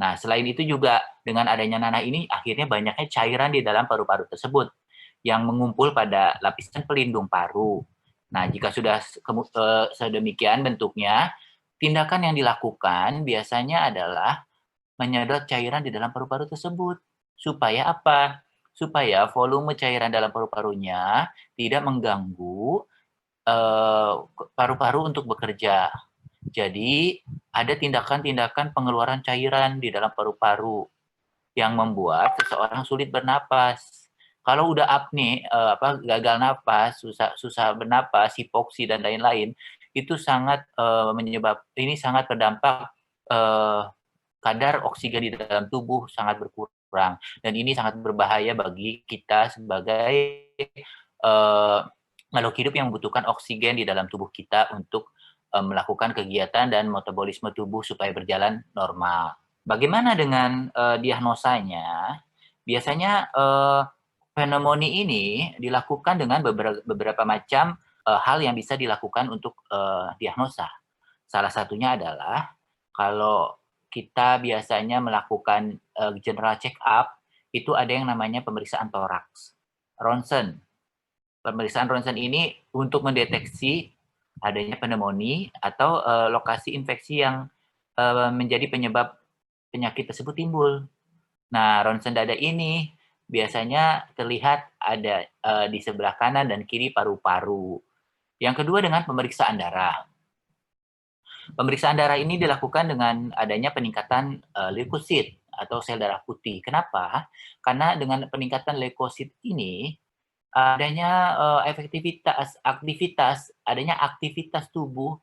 Nah, selain itu juga dengan adanya nanah ini akhirnya banyaknya cairan di dalam paru-paru tersebut yang mengumpul pada lapisan pelindung paru. Nah, jika sudah sedemikian bentuknya, tindakan yang dilakukan biasanya adalah menyedot cairan di dalam paru-paru tersebut. Supaya apa? Supaya volume cairan dalam paru-parunya tidak mengganggu paru-paru untuk bekerja. Jadi ada tindakan-tindakan pengeluaran cairan di dalam paru-paru yang membuat seseorang sulit bernapas. Kalau udah apne, gagal napas, susah bernapas, hipoksi dan lain-lain, itu sangat sangat berdampak kadar oksigen di dalam tubuh sangat berkurang, dan ini sangat berbahaya bagi kita sebagai makhluk hidup yang membutuhkan oksigen di dalam tubuh kita untuk melakukan kegiatan dan metabolisme tubuh supaya berjalan normal. Bagaimana dengan diagnosanya? Biasanya pneumonia ini dilakukan dengan beberapa macam hal yang bisa dilakukan untuk diagnosa. Salah satunya adalah kalau kita biasanya melakukan general check up, itu ada yang namanya pemeriksaan toraks, ronsen. Pemeriksaan ronsen ini untuk mendeteksi adanya pneumonia atau lokasi infeksi yang menjadi penyebab penyakit tersebut timbul. Nah, ronsen dada ini biasanya terlihat ada di sebelah kanan dan kiri paru-paru. Yang kedua dengan pemeriksaan darah. Pemeriksaan darah ini dilakukan dengan adanya peningkatan leukosit atau sel darah putih. Kenapa? Karena dengan peningkatan leukosit ini adanya aktivitas tubuh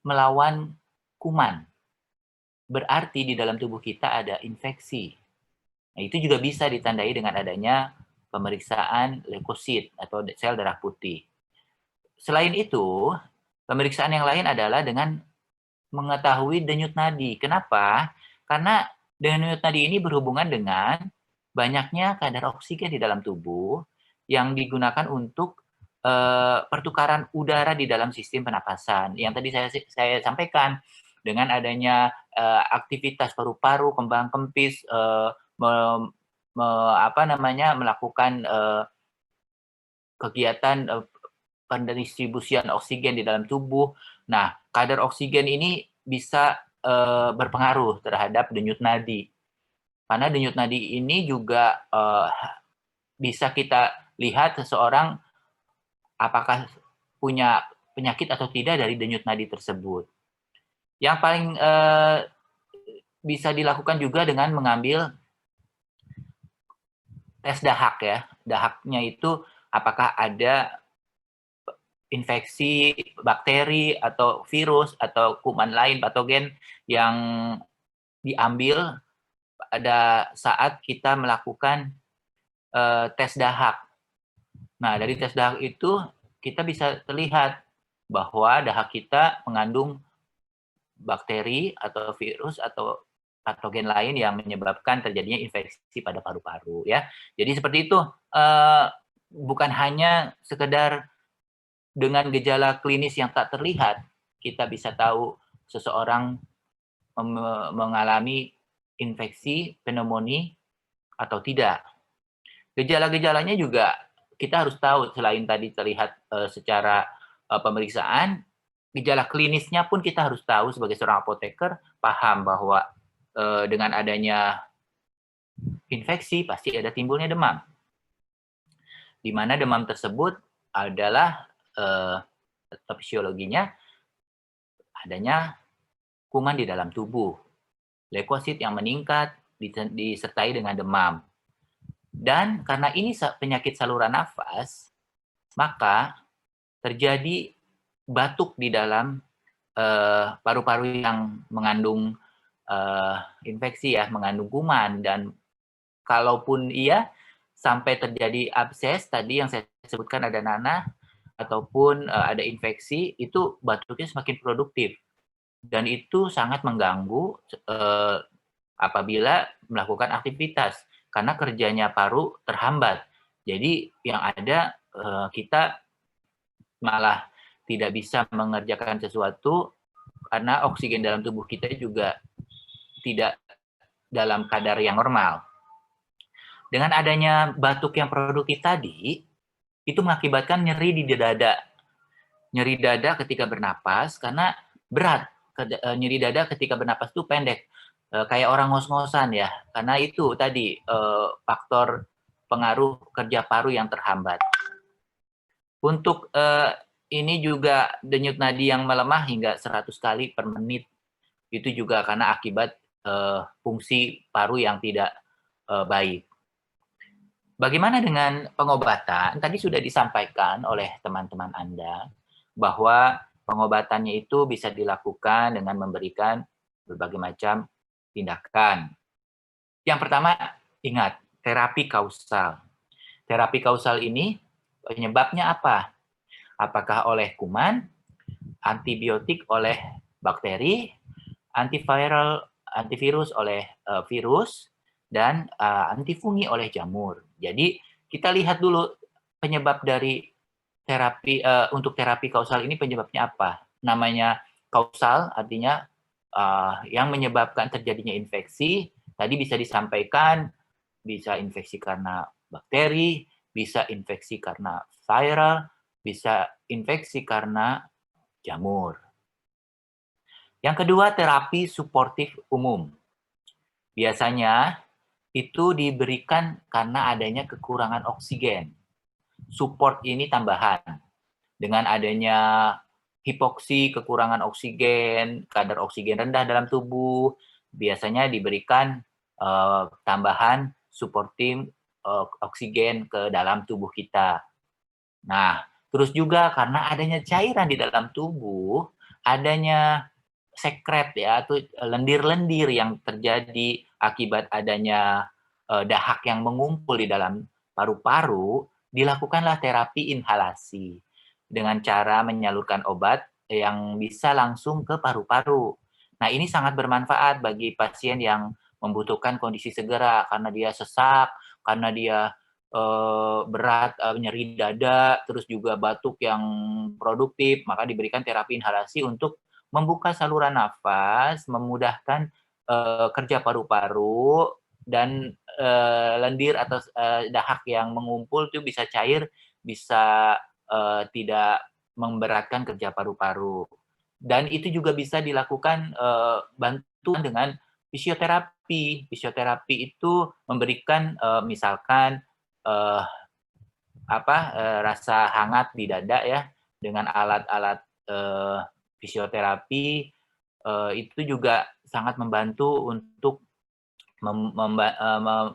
melawan kuman. Berarti di dalam tubuh kita ada infeksi. Nah, itu juga bisa ditandai dengan adanya pemeriksaan leukosit atau sel darah putih. Selain itu, pemeriksaan yang lain adalah dengan mengetahui denyut nadi. Kenapa? Karena denyut nadi ini berhubungan dengan banyaknya kadar oksigen di dalam tubuh yang digunakan untuk pertukaran udara di dalam sistem pernapasan. Yang tadi saya sampaikan, dengan adanya aktivitas paru-paru, kembang kempis, melakukan kegiatan pendistribusian oksigen di dalam tubuh. Nah, kadar oksigen ini bisa berpengaruh terhadap denyut nadi. Karena denyut nadi ini juga bisa kita lihat seseorang apakah punya penyakit atau tidak dari denyut nadi tersebut. Yang paling bisa dilakukan juga dengan mengambil tes dahak ya. Dahaknya itu apakah ada infeksi bakteri atau virus atau kuman lain patogen yang diambil pada saat kita melakukan tes dahak. Nah, dari tes dahak itu kita bisa terlihat bahwa dahak kita mengandung bakteri atau virus atau patogen lain yang menyebabkan terjadinya infeksi pada paru-paru ya. Jadi seperti itu, bukan hanya sekedar dengan gejala klinis yang tak terlihat, kita bisa tahu seseorang mengalami infeksi pneumonia atau tidak. Gejala-gejalanya juga kita harus tahu, selain tadi terlihat secara pemeriksaan, gejala klinisnya pun kita harus tahu sebagai seorang apoteker, paham bahwa dengan adanya infeksi pasti ada timbulnya demam. Di mana demam tersebut adalah fisiologinya adanya kuman di dalam tubuh, leukosit yang meningkat disertai dengan demam. Dan karena ini penyakit saluran nafas, maka terjadi batuk di dalam paru-paru yang mengandung infeksi ya, mengandung kuman. Dan kalaupun iya sampai terjadi abses tadi yang saya sebutkan, ada nanah ataupun ada infeksi, itu batuknya semakin produktif. Dan itu sangat mengganggu apabila melakukan aktivitas, karena kerjanya paru terhambat. Jadi yang ada kita malah tidak bisa mengerjakan sesuatu karena oksigen dalam tubuh kita juga tidak dalam kadar yang normal. Dengan adanya batuk yang produktif tadi, itu mengakibatkan nyeri di dada. Nyeri dada ketika bernapas karena berat. Nyeri dada ketika bernapas itu pendek. Kayak orang ngos-ngosan ya. Karena itu tadi faktor pengaruh kerja paru yang terhambat. Untuk ini juga denyut nadi yang melemah hingga 100 kali per menit. Itu juga karena akibat fungsi paru yang tidak baik. Bagaimana dengan pengobatan? Tadi sudah disampaikan oleh teman-teman Anda bahwa pengobatannya itu bisa dilakukan dengan memberikan berbagai macam tindakan. Yang pertama, ingat, terapi kausal. Terapi kausal ini penyebabnya apa? Apakah oleh kuman, antibiotik oleh bakteri, antivirus oleh virus, dan antifungi oleh jamur. Jadi kita lihat dulu penyebab dari terapi untuk terapi kausal ini penyebabnya apa? Namanya kausal artinya yang menyebabkan terjadinya infeksi. Tadi bisa disampaikan bisa infeksi karena bakteri, bisa infeksi karena viral, bisa infeksi karena jamur. Yang kedua, terapi suportif umum. Biasanya itu diberikan karena adanya kekurangan oksigen. Support ini tambahan. Dengan adanya hipoksi, kekurangan oksigen, kadar oksigen rendah dalam tubuh, biasanya diberikan tambahan suportif oksigen ke dalam tubuh kita. Nah, terus juga karena adanya cairan di dalam tubuh, adanya sekret ya, atau lendir-lendir yang terjadi akibat adanya dahak yang mengumpul di dalam paru-paru, dilakukanlah terapi inhalasi dengan cara menyalurkan obat yang bisa langsung ke paru-paru. Nah, ini sangat bermanfaat bagi pasien yang membutuhkan kondisi segera karena dia sesak, karena dia berat, nyeri dada, terus juga batuk yang produktif, maka diberikan terapi inhalasi untuk membuka saluran nafas, memudahkan kerja paru-paru, dan lendir atau dahak yang mengumpul itu bisa cair, bisa tidak memberatkan kerja paru-paru. Dan itu juga bisa dilakukan bantuan dengan fisioterapi. Fisioterapi itu memberikan misalkan rasa hangat di dada ya, dengan alat-alat fisioterapi itu juga sangat membantu untuk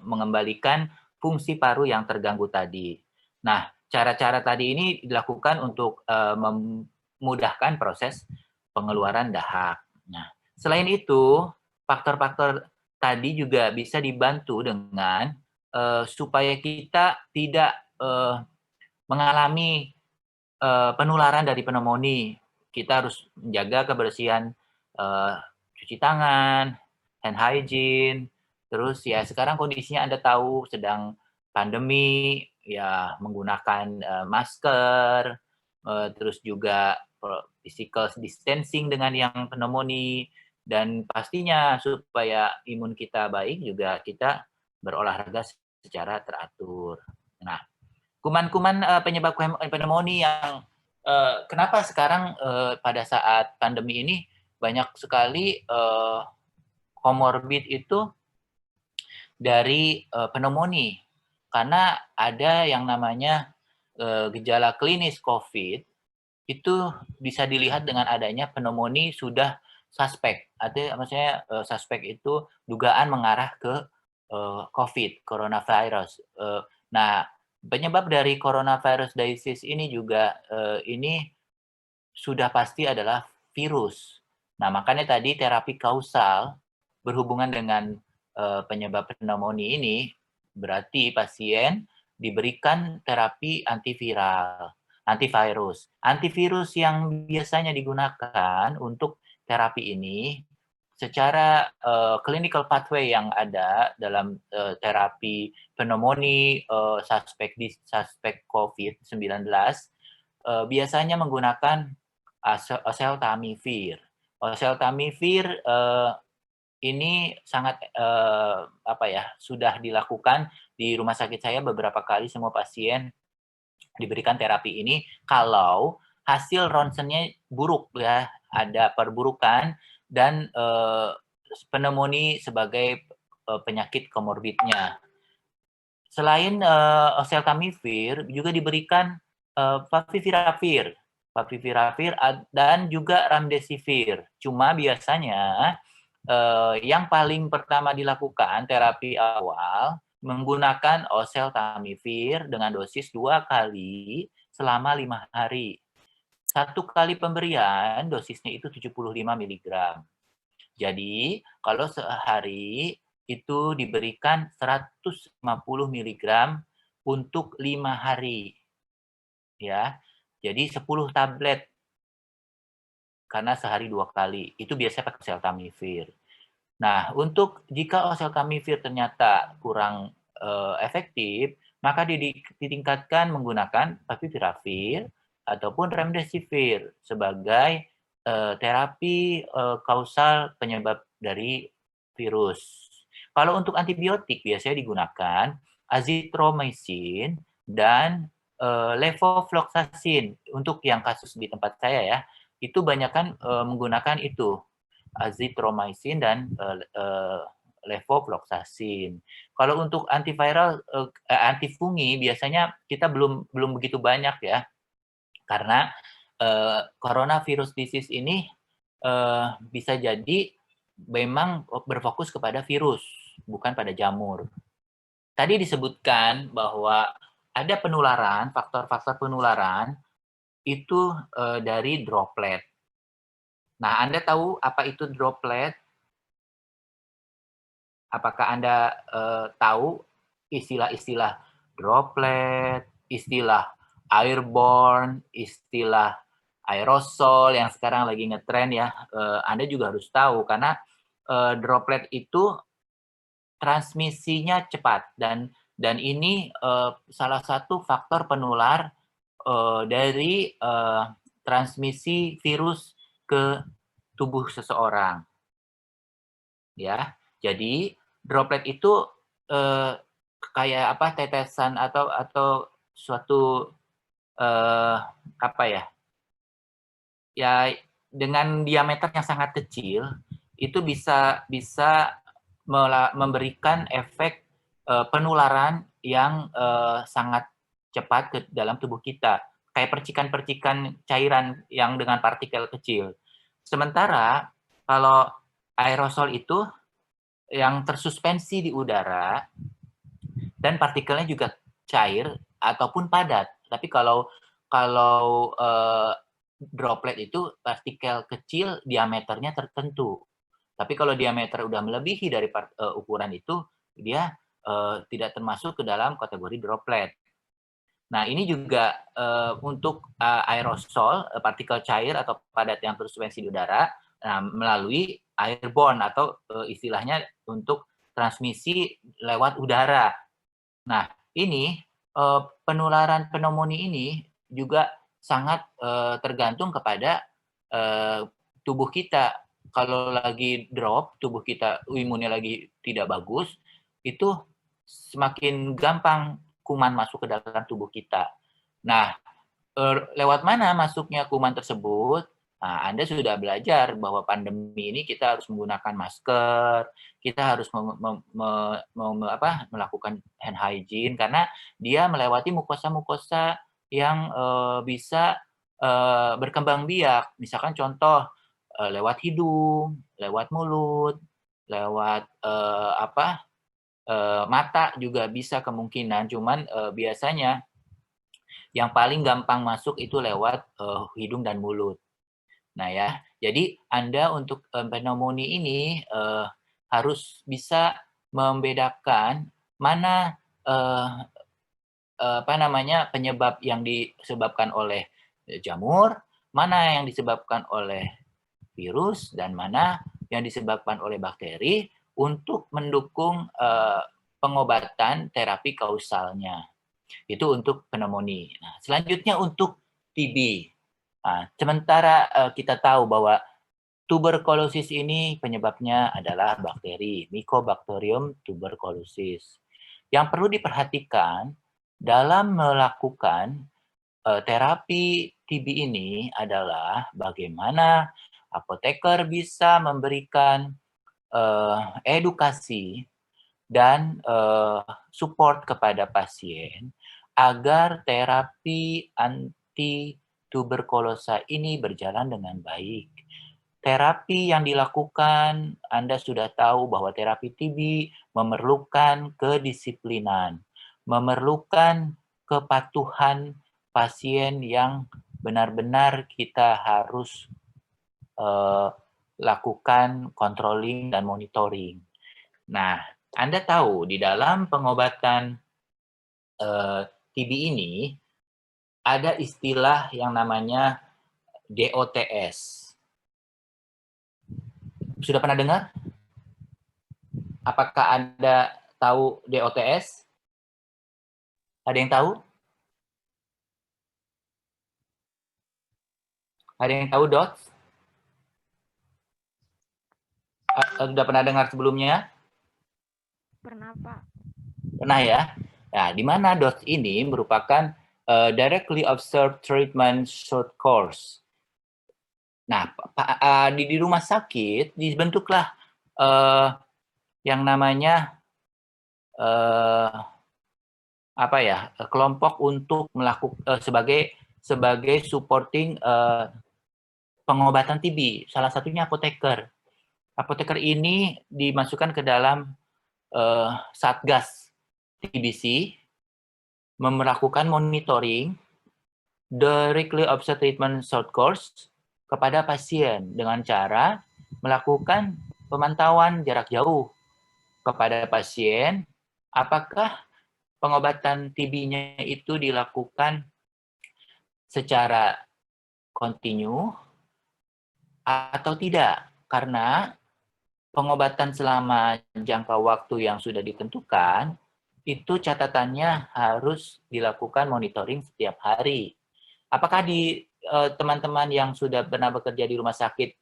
mengembalikan fungsi paru yang terganggu tadi. Nah, cara-cara tadi ini dilakukan untuk memudahkan proses pengeluaran dahak. Nah, selain itu, faktor-faktor tadi juga bisa dibantu dengan supaya kita tidak mengalami penularan dari pneumonia. Kita harus menjaga kebersihan cuci tangan, hand hygiene, terus ya sekarang kondisinya Anda tahu sedang pandemi, ya menggunakan masker, terus juga physical distancing dengan yang pneumonia, dan pastinya supaya imun kita baik juga kita berolahraga secara teratur. Nah, kuman-kuman penyebab pneumonia yang kenapa sekarang pada saat pandemi ini banyak sekali komorbid itu dari pneumonia, karena ada yang namanya gejala klinis COVID itu bisa dilihat dengan adanya pneumonia sudah suspek. Artinya maksudnya suspek itu dugaan mengarah ke COVID, coronavirus. Nah, penyebab dari coronavirus disease ini juga ini sudah pasti adalah virus. Nah, makanya tadi terapi kausal berhubungan dengan penyebab pneumonia ini, berarti pasien diberikan terapi antivirus. Antivirus yang biasanya digunakan untuk terapi ini secara clinical pathway yang ada dalam terapi pneumonia suspek COVID-19 biasanya menggunakan oseltamivir. Oseltamivir ini sangat sudah dilakukan di rumah sakit saya beberapa kali, semua pasien diberikan terapi ini kalau hasil ronsennya buruk ya, ada perburukan dan pneumonia sebagai penyakit komorbidnya. Selain oseltamivir juga diberikan favipiravir. favipiravir dan juga remdesivir. Cuma biasanya yang paling pertama dilakukan terapi awal menggunakan oseltamivir dengan dosis 2 kali selama 5 hari. 1 kali pemberian dosisnya itu 75 mg. Jadi kalau sehari itu diberikan 150 mg untuk 5 hari. Ya. Jadi 10 tablet karena sehari 2 kali. Itu biasanya pakai oseltamivir. Nah, untuk jika oseltamivir ternyata kurang efektif, maka ditingkatkan menggunakan favipiravir ataupun remdesivir sebagai terapi kausal penyebab dari virus. Kalau untuk antibiotik biasanya digunakan azithromycin dan levofloxacin. Untuk yang kasus di tempat saya ya, itu banyakkan menggunakan itu azithromycin dan levofloxacin. Kalau untuk antiviral, antifungi biasanya kita belum begitu banyak ya, karena coronavirus disease ini bisa jadi memang berfokus kepada virus, bukan pada jamur. Tadi disebutkan bahwa ada penularan, faktor-faktor penularan itu dari droplet. Nah, Anda tahu apa itu droplet? Apakah Anda tahu istilah-istilah droplet, istilah airborne, istilah aerosol yang sekarang lagi ngetren ya? Anda juga harus tahu karena droplet itu transmisinya cepat dan ini salah satu faktor penular dari transmisi virus ke tubuh seseorang. Ya, jadi droplet itu kayak apa, tetesan atau suatu apa ya? Ya, dengan diameter yang sangat kecil itu bisa memberikan efek penularan yang sangat cepat ke dalam tubuh kita, kayak percikan-percikan cairan yang dengan partikel kecil. Sementara kalau aerosol itu yang tersuspensi di udara dan partikelnya juga cair ataupun padat. Tapi kalau droplet itu partikel kecil diameternya tertentu. Tapi kalau diameter udah melebihi dari ukuran itu, dia tidak termasuk ke dalam kategori droplet. Nah, ini juga untuk aerosol, partikel cair atau padat yang tersuspensi di udara, melalui airborne atau istilahnya untuk transmisi lewat udara. Nah, ini penularan pneumonia ini juga sangat tergantung kepada tubuh kita. Kalau lagi drop, tubuh kita imunnya lagi tidak bagus, itu semakin gampang kuman masuk ke dalam tubuh kita. Nah, lewat mana masuknya kuman tersebut? Nah, Anda sudah belajar bahwa pandemi ini kita harus menggunakan masker, kita harus melakukan hand hygiene karena dia melewati mukosa-mukosa yang bisa berkembang biak. Misalkan contoh lewat hidung, lewat mulut, lewat mata juga bisa kemungkinan, cuman biasanya yang paling gampang masuk itu lewat hidung dan mulut. Nah ya, jadi Anda untuk pneumonia ini harus bisa membedakan mana penyebab yang disebabkan oleh jamur, mana yang disebabkan oleh virus, dan mana yang disebabkan oleh bakteri untuk mendukung pengobatan terapi kausalnya. Itu untuk pneumonia. Nah, selanjutnya untuk TB. Nah, sementara kita tahu bahwa tuberkulosis ini penyebabnya adalah bakteri Mycobacterium tuberculosis. Yang perlu diperhatikan dalam melakukan terapi TB ini adalah bagaimana apoteker bisa memberikan edukasi dan support kepada pasien agar terapi anti tuberkulosa ini berjalan dengan baik. Terapi yang dilakukan, Anda sudah tahu bahwa terapi TB memerlukan kedisiplinan, memerlukan kepatuhan pasien yang benar-benar kita harus lakukan controlling dan monitoring. Nah, Anda tahu di dalam pengobatan TB ini ada istilah yang namanya DOTS. Sudah pernah dengar? Apakah Anda tahu DOTS? Ada yang tahu? Ada yang tahu DOTS? Sudah pernah dengar sebelumnya? Pernah, Pak. Pernah ya? Nah, di mana DOTS ini merupakan Directly Observed Treatment Short Course. Nah, di rumah sakit dibentuklah yang namanya kelompok untuk melakukan sebagai supporting pengobatan TB. Salah satunya apoteker. Apoteker ini dimasukkan ke dalam Satgas TBC, melakukan monitoring directly observed treatment short course kepada pasien dengan cara melakukan pemantauan jarak jauh kepada pasien, apakah pengobatan TB-nya itu dilakukan secara kontinu atau tidak, karena pengobatan selama jangka waktu yang sudah ditentukan itu catatannya harus dilakukan monitoring setiap hari. Apakah di teman-teman yang sudah pernah bekerja di rumah sakit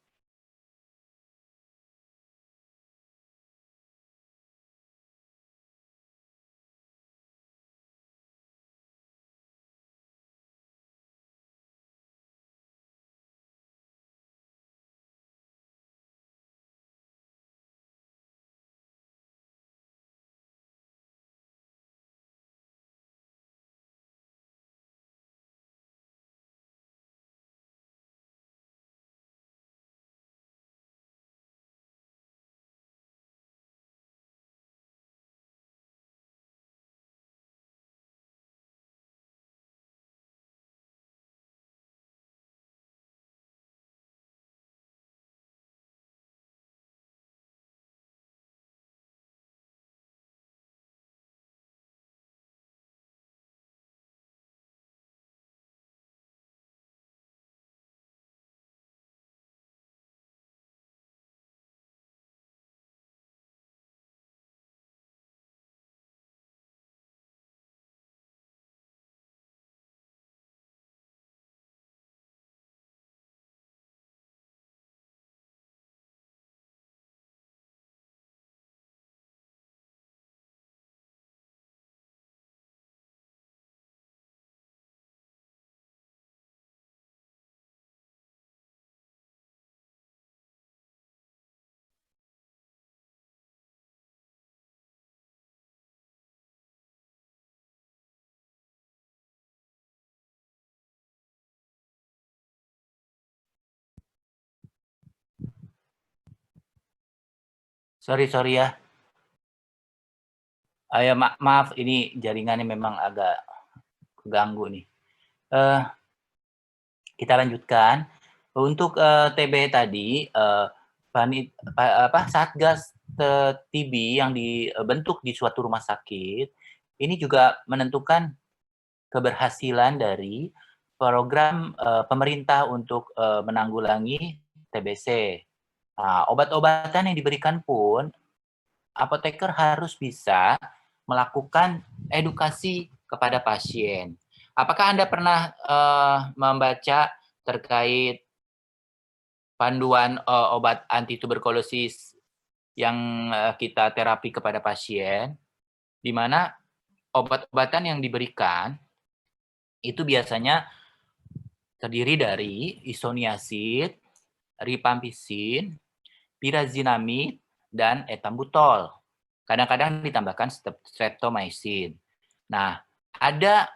sorry ya. Maaf, ini jaringannya memang agak keganggu nih. Kita lanjutkan. Untuk TB tadi, Satgas TB yang dibentuk di suatu rumah sakit, ini juga menentukan keberhasilan dari program pemerintah untuk menanggulangi TBC. Nah, obat-obatan yang diberikan pun, apoteker harus bisa melakukan edukasi kepada pasien. Apakah Anda pernah membaca terkait panduan obat anti-tuberkulosis yang kita terapi kepada pasien, di mana obat-obatan yang diberikan itu biasanya terdiri dari isoniazid, rifampicin, pyrazinamide, dan etambutol. Kadang-kadang ditambahkan streptomycin. Nah, ada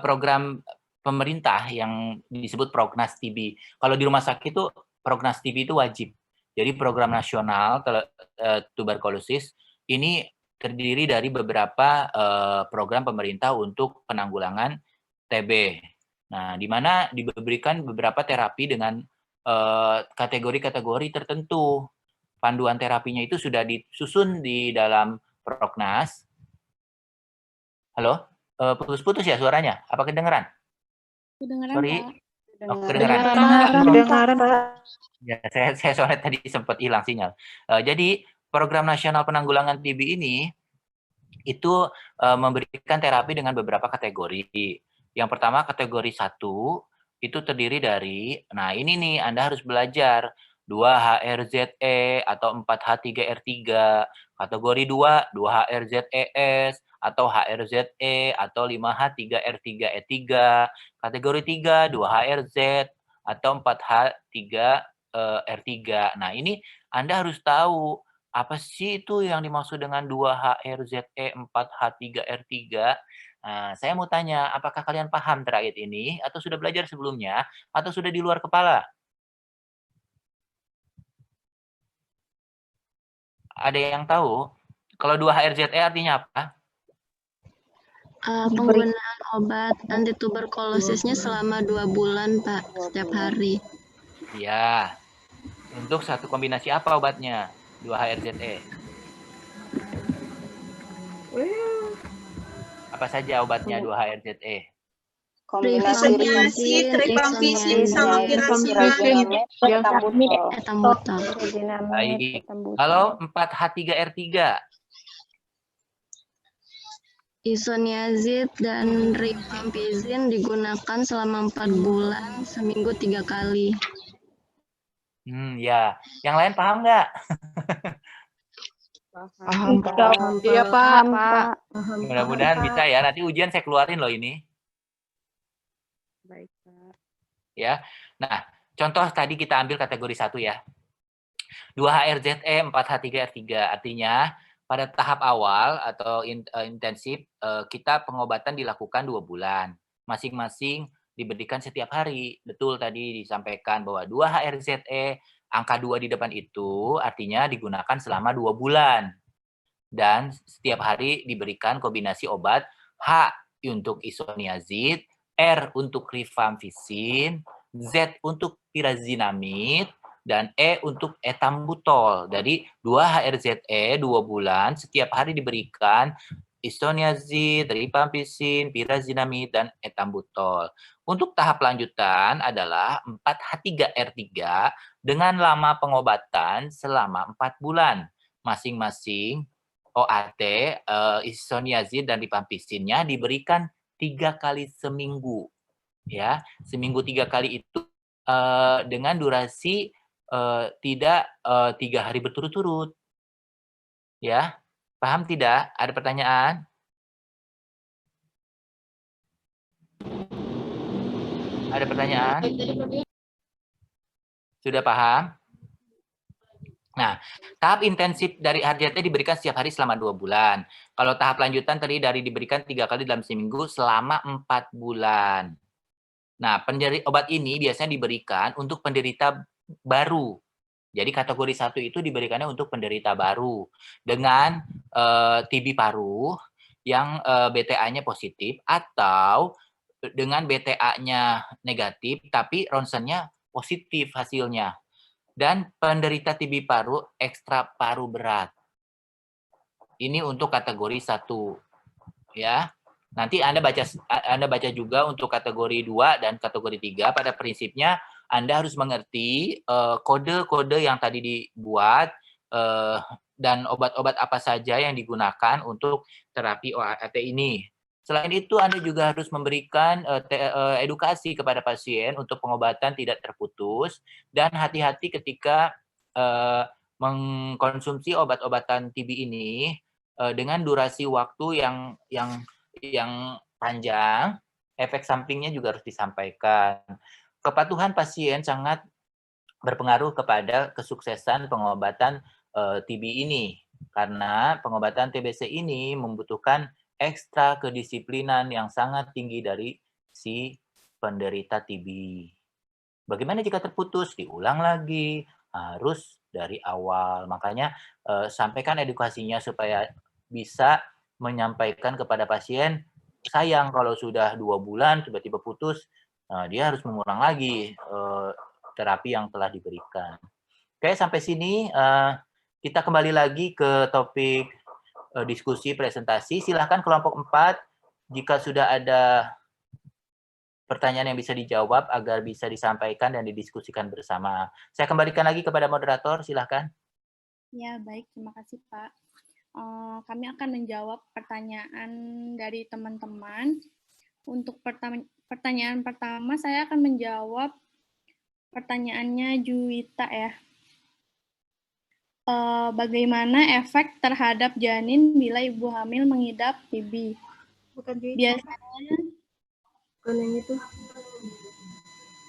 program pemerintah yang disebut Prognas TB. Kalau di rumah sakit itu Prognas TB itu wajib. Jadi program nasional tuberkulosis ini terdiri dari beberapa program pemerintah untuk penanggulangan TB. Nah, di mana diberikan beberapa terapi dengan kategori-kategori tertentu. Panduan terapinya itu sudah disusun di dalam Prognas. Halo? Putus-putus ya suaranya? Apa kedengeran? Kedengeran, Sorry. Pak. Oh, kedengeran. Kedengaran, Pak. Ya, saya soalnya tadi sempat hilang sinyal. Jadi program nasional penanggulangan TB ini itu memberikan terapi dengan beberapa kategori. Yang pertama kategori 1 itu terdiri dari, nah ini nih Anda harus belajar 2-HRZE atau 4H3R3, kategori 2 2-HRZES atau HRZE atau 5H3R3E3, kategori 3 2HRZ atau 4H3R3. Nah, ini Anda harus tahu apa sih itu yang dimaksud dengan 2HRZE 4H3R3. Nah, saya mau tanya, apakah kalian paham terkait ini atau sudah belajar sebelumnya atau sudah di luar kepala? Ada yang tahu? Kalau 2HRZE artinya apa? Penggunaan obat anti tuberkulosisnya selama 2 bulan, Pak, setiap hari. Iya. Untuk satu kombinasi apa obatnya? 2HRZE. Apa saja obatnya 2HRZE? Kombinasi rifampicin sama pirazinamid, etambutol. Baik. Kalau 4H3R3? Isoniazid dan rifampicin digunakan selama 4 bulan, seminggu 3 kali. Ya. Yang lain paham nggak? Paham, Pak. Iya, Pak. Mudah-mudahan bisa ya. Nanti ujian saya keluarin loh ini. Baik, Pak. Ya. Nah, contoh tadi kita ambil kategori 1 ya. 2HRZE 4H3R3 artinya pada tahap awal atau intensif kita pengobatan dilakukan 2 bulan. Masing-masing diberikan setiap hari. Betul tadi disampaikan bahwa 2HRZE angka 2 di depan itu artinya digunakan selama 2 bulan. Dan setiap hari diberikan kombinasi obat H untuk isoniazid, R untuk rifampicin, Z untuk pirazinamid, dan E untuk etambutol. Jadi 2HRZE 2 bulan setiap hari diberikan isoniazid, rifampicin, pirazinamid, dan etambutol. Untuk tahap lanjutan adalah 4H3R3 dengan lama pengobatan selama 4 bulan. Masing-masing OAT, isoniazid, dan rifampicin-nya diberikan 3 kali seminggu. Ya, seminggu 3 kali itu dengan durasi tidak 3 hari berturut-turut. Ya, paham tidak? Ada pertanyaan? Ada pertanyaan? Sudah paham? Nah, tahap intensif dari HRZE diberikan setiap hari selama 2 bulan. Kalau tahap lanjutan tadi dari diberikan 3 kali dalam seminggu selama 4 bulan. Nah, obat ini biasanya diberikan untuk penderita baru. Jadi kategori 1 itu diberikannya untuk penderita baru dengan TB paru yang BTA-nya positif atau dengan BTA-nya negatif tapi ronsennya positif hasilnya. Dan penderita TB paru ekstra paru berat. Ini untuk kategori 1. Ya. Nanti Anda baca juga untuk kategori 2 dan kategori 3. Pada prinsipnya Anda harus mengerti kode-kode yang tadi dibuat dan obat-obat apa saja yang digunakan untuk terapi OAT ini. Selain itu, Anda juga harus memberikan edukasi kepada pasien untuk pengobatan tidak terputus dan hati-hati ketika mengkonsumsi obat-obatan TB ini dengan durasi waktu yang panjang. Efek sampingnya juga harus disampaikan. Kepatuhan pasien sangat berpengaruh kepada kesuksesan pengobatan TB ini karena pengobatan TBC ini membutuhkan ekstra kedisiplinan yang sangat tinggi dari si penderita TB. Bagaimana jika terputus? Diulang lagi, harus dari awal. Makanya sampaikan edukasinya supaya bisa menyampaikan kepada pasien, sayang kalau sudah 2 bulan tiba-tiba putus, dia harus mengulang lagi terapi yang telah diberikan. Oke, sampai sini kita kembali lagi ke topik diskusi presentasi. Silahkan kelompok 4 jika sudah ada pertanyaan yang bisa dijawab agar bisa disampaikan dan didiskusikan bersama. Saya kembalikan lagi kepada moderator, silahkan. Ya, baik. Terima kasih, Pak. Kami akan menjawab pertanyaan dari teman-teman. Untuk pertanyaan pertama, saya akan menjawab pertanyaannya Juwita ya. Bagaimana efek terhadap janin bila ibu hamil mengidap TB? Bukan Juwita.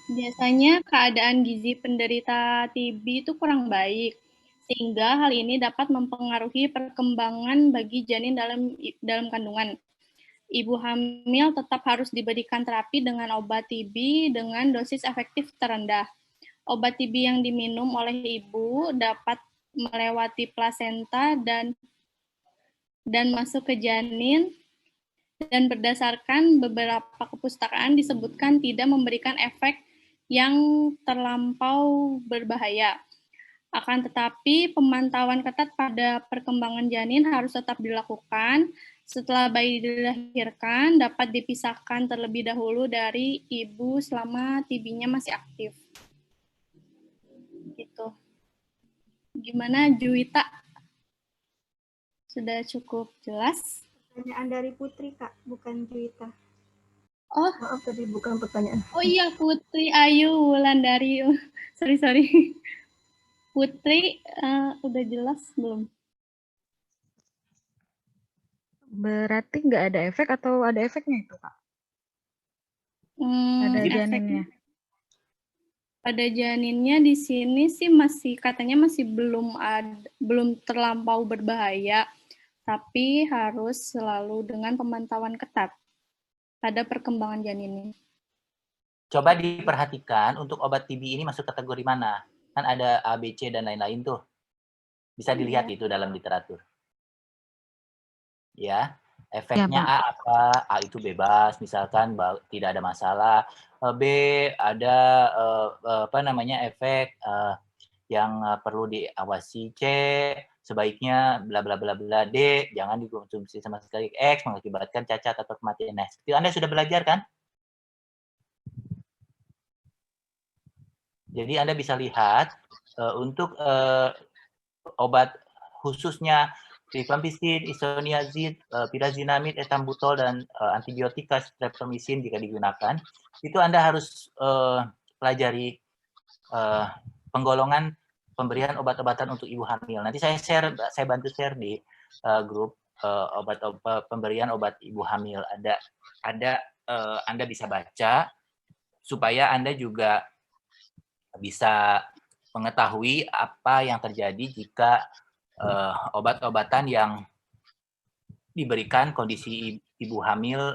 Biasanya keadaan gizi penderita TB itu kurang baik, sehingga hal ini dapat mempengaruhi perkembangan bagi janin dalam kandungan. Ibu hamil tetap harus diberikan terapi dengan obat TB dengan dosis efektif terendah. Obat TB yang diminum oleh ibu dapat melewati plasenta dan masuk ke janin, dan berdasarkan beberapa kepustakaan disebutkan tidak memberikan efek yang terlampau berbahaya. Akan tetapi, pemantauan ketat pada perkembangan janin harus tetap dilakukan. Setelah bayi dilahirkan, dapat dipisahkan terlebih dahulu dari ibu selama TB-nya masih aktif. Gitu. Gimana, Juwita? Sudah cukup jelas? Pertanyaan dari Putri, Kak, bukan Juwita. Oh, maaf tadi bukan pertanyaan. Oh iya, Putri Ayu Wulandari. Sorry. Putri, udah jelas belum? Berarti nggak ada efek atau ada efeknya itu, Kak? Pada janinnya. Pada janinnya di sini sih katanya masih belum terlampau berbahaya, tapi harus selalu dengan pemantauan ketat pada perkembangan janinnya. Coba diperhatikan untuk obat TB ini masuk kategori mana? Kan ada A, B, C, dan lain-lain tuh. Bisa dilihat itu dalam literatur. Ya, efeknya A apa? A itu bebas, misalkan tidak ada masalah. B ada efek yang perlu diawasi. C sebaiknya bla bla bla bla. D jangan dikonsumsi sama sekali. X mengakibatkan cacat atau kematian. Nah, itu Anda sudah belajar kan? Jadi Anda bisa lihat untuk obat khususnya rifampicin, isoniazid, pirazinamid, etambutol, dan antibiotika streptomycin jika digunakan, itu Anda harus pelajari penggolongan pemberian obat-obatan untuk ibu hamil. Nanti saya bantu share di grup pemberian obat ibu hamil. Ada Anda bisa baca supaya Anda juga bisa mengetahui apa yang terjadi jika obat-obatan yang diberikan kondisi ibu hamil,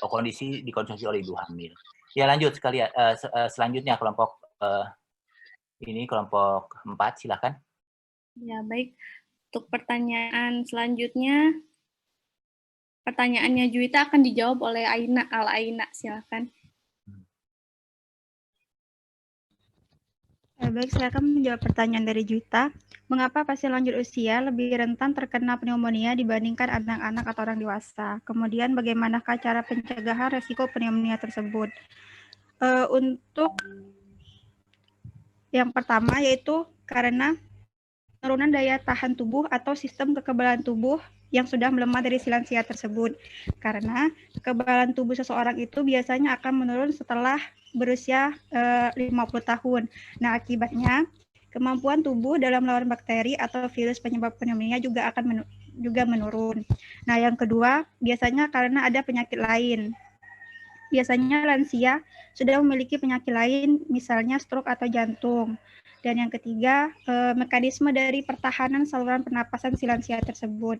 kondisi dikonsumsi oleh ibu hamil. Ya, lanjut sekalian. Selanjutnya kelompok kelompok 4, silakan. Ya, baik. Untuk pertanyaan selanjutnya, pertanyaannya Juwita akan dijawab oleh Aina, silakan. Baik, saya akan menjawab pertanyaan dari Juwita. Mengapa pasien lanjut usia lebih rentan terkena pneumonia dibandingkan anak-anak atau orang dewasa? Kemudian bagaimanakah cara pencegahan resiko pneumonia tersebut? Untuk yang pertama yaitu karena penurunan daya tahan tubuh atau sistem kekebalan tubuh yang sudah melemah dari si lansia tersebut. Karena kekebalan tubuh seseorang itu biasanya akan menurun setelah berusia 50 tahun. Nah, akibatnya kemampuan tubuh dalam melawan bakteri atau virus penyebab pneumonia juga akan menurun. Nah, yang kedua, biasanya karena ada penyakit lain. Biasanya lansia sudah memiliki penyakit lain, misalnya stroke atau jantung. Dan yang ketiga, mekanisme dari pertahanan saluran pernapasan si lansia tersebut.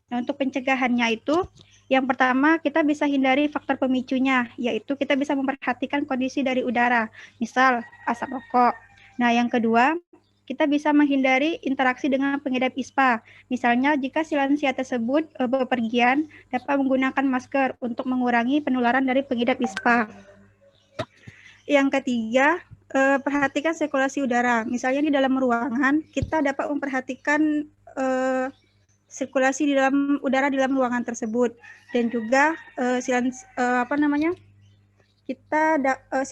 Nah, untuk pencegahannya itu, yang pertama kita bisa hindari faktor pemicunya, yaitu kita bisa memperhatikan kondisi dari udara, misal asap rokok. Nah, yang kedua, kita bisa menghindari interaksi dengan pengidap ISPA. Misalnya, jika si lansia tersebut bepergian, dapat menggunakan masker untuk mengurangi penularan dari pengidap ISPA. Yang ketiga, perhatikan sirkulasi udara. Misalnya di dalam ruangan, kita dapat memperhatikan sirkulasi di dalam udara di dalam ruangan tersebut, dan juga si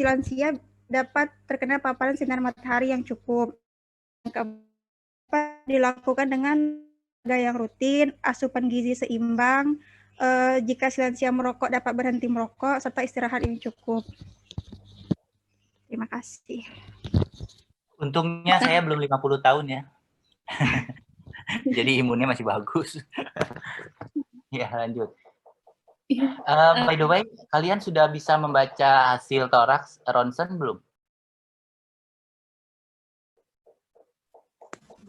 lansia dapat terkena paparan sinar matahari yang cukup. Dilakukan dengan gaya yang rutin, asupan gizi seimbang, jika si lansia merokok dapat berhenti merokok, serta istirahat yang cukup. Terima kasih. Untungnya saya belum 50 tahun ya. Jadi imunnya masih bagus. Ya, lanjut. By the way, kalian sudah bisa membaca hasil toraks ronsen belum?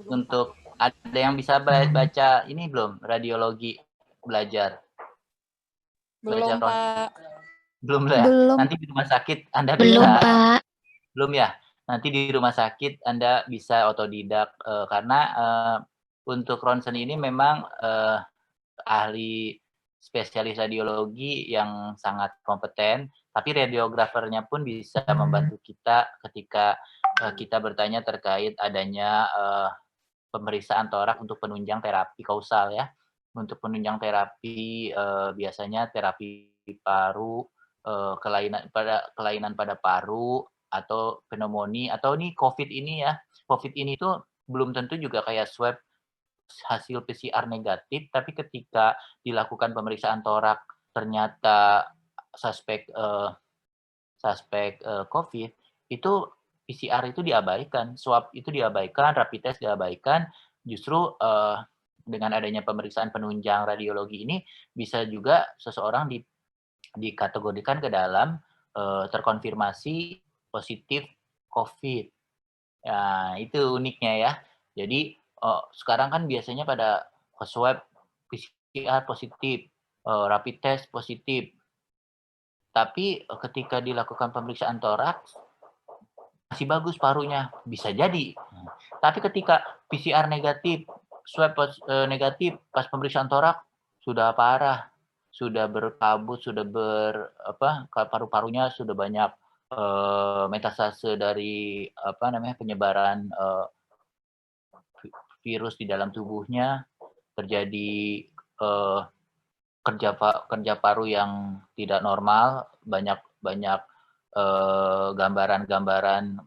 Untuk ada yang bisa baca ini belum? Radiologi belajar. Belum, Pak. Belum ya? Belum. Nanti di rumah sakit Anda Belum, bisa. Pak. Belum ya? Nanti di rumah sakit Anda bisa otodidak karena untuk ronsen ini memang ahli spesialis radiologi yang sangat kompeten, tapi radiografernya pun bisa membantu kita ketika kita bertanya terkait adanya pemeriksaan torak untuk penunjang terapi kausal ya. Untuk penunjang terapi biasanya terapi paru, kelainan pada paru, atau pneumonia, atau nih COVID ini ya. COVID ini tuh belum tentu juga kayak swab hasil PCR negatif, tapi ketika dilakukan pemeriksaan torak ternyata suspek COVID, itu PCR itu diabaikan, swab itu diabaikan, rapid test diabaikan, justru dengan adanya pemeriksaan penunjang radiologi ini bisa juga seseorang dikategorikan ke dalam terkonfirmasi positif COVID. Nah, itu uniknya ya. Jadi sekarang kan biasanya pada swab PCR positif, rapid test positif. Tapi ketika dilakukan pemeriksaan toraks masih bagus parunya, bisa jadi. Tapi ketika PCR negatif, swab negatif pas pemeriksaan toraks sudah parah, sudah berkabut, sudah paru-parunya sudah banyak metastase dari penyebaran virus di dalam tubuhnya, terjadi kerja paru yang tidak normal, banyak gambaran-gambaran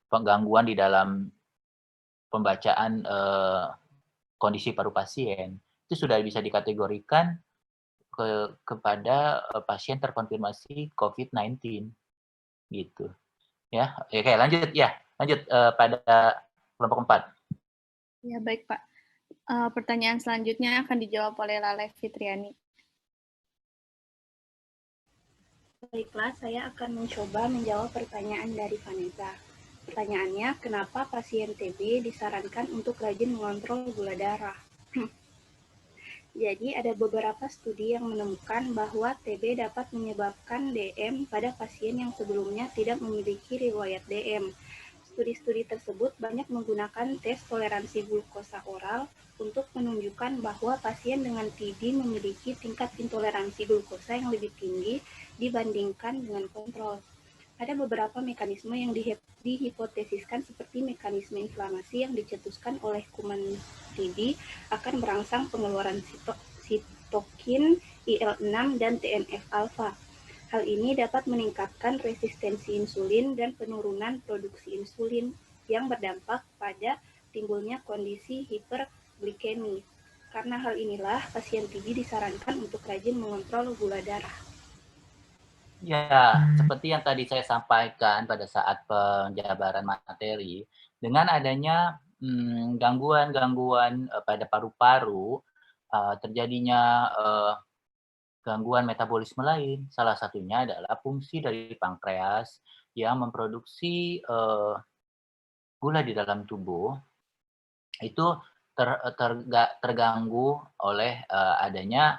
penggangguan di dalam pembacaan kondisi paru pasien. Itu sudah bisa dikategorikan kepada pasien terkonfirmasi COVID-19 gitu. Ya, oke lanjut pada kelompok 4. Ya, baik Pak. Pertanyaan selanjutnya akan dijawab oleh Laleh Fitriani. Baiklah, saya akan mencoba menjawab pertanyaan dari Vanessa. Pertanyaannya, kenapa pasien TB disarankan untuk rajin mengontrol gula darah? Jadi, ada beberapa studi yang menemukan bahwa TB dapat menyebabkan DM pada pasien yang sebelumnya tidak memiliki riwayat DM. Studi-studi tersebut banyak menggunakan tes toleransi glukosa oral untuk menunjukkan bahwa pasien dengan TB memiliki tingkat intoleransi glukosa yang lebih tinggi dibandingkan dengan kontrol. Ada beberapa mekanisme yang dihipotesiskan seperti mekanisme inflamasi yang dicetuskan oleh kuman TB akan merangsang pengeluaran sitokin IL-6 dan TNF-alfa. Hal ini dapat meningkatkan resistensi insulin dan penurunan produksi insulin yang berdampak pada timbulnya kondisi hiperglikemi. Karena hal inilah, pasien TB disarankan untuk rajin mengontrol gula darah. Ya, seperti yang tadi saya sampaikan pada saat penjabaran materi, dengan adanya gangguan-gangguan pada paru-paru, terjadinya gangguan metabolisme lain. Salah satunya adalah fungsi dari pankreas yang memproduksi gula di dalam tubuh itu terganggu oleh adanya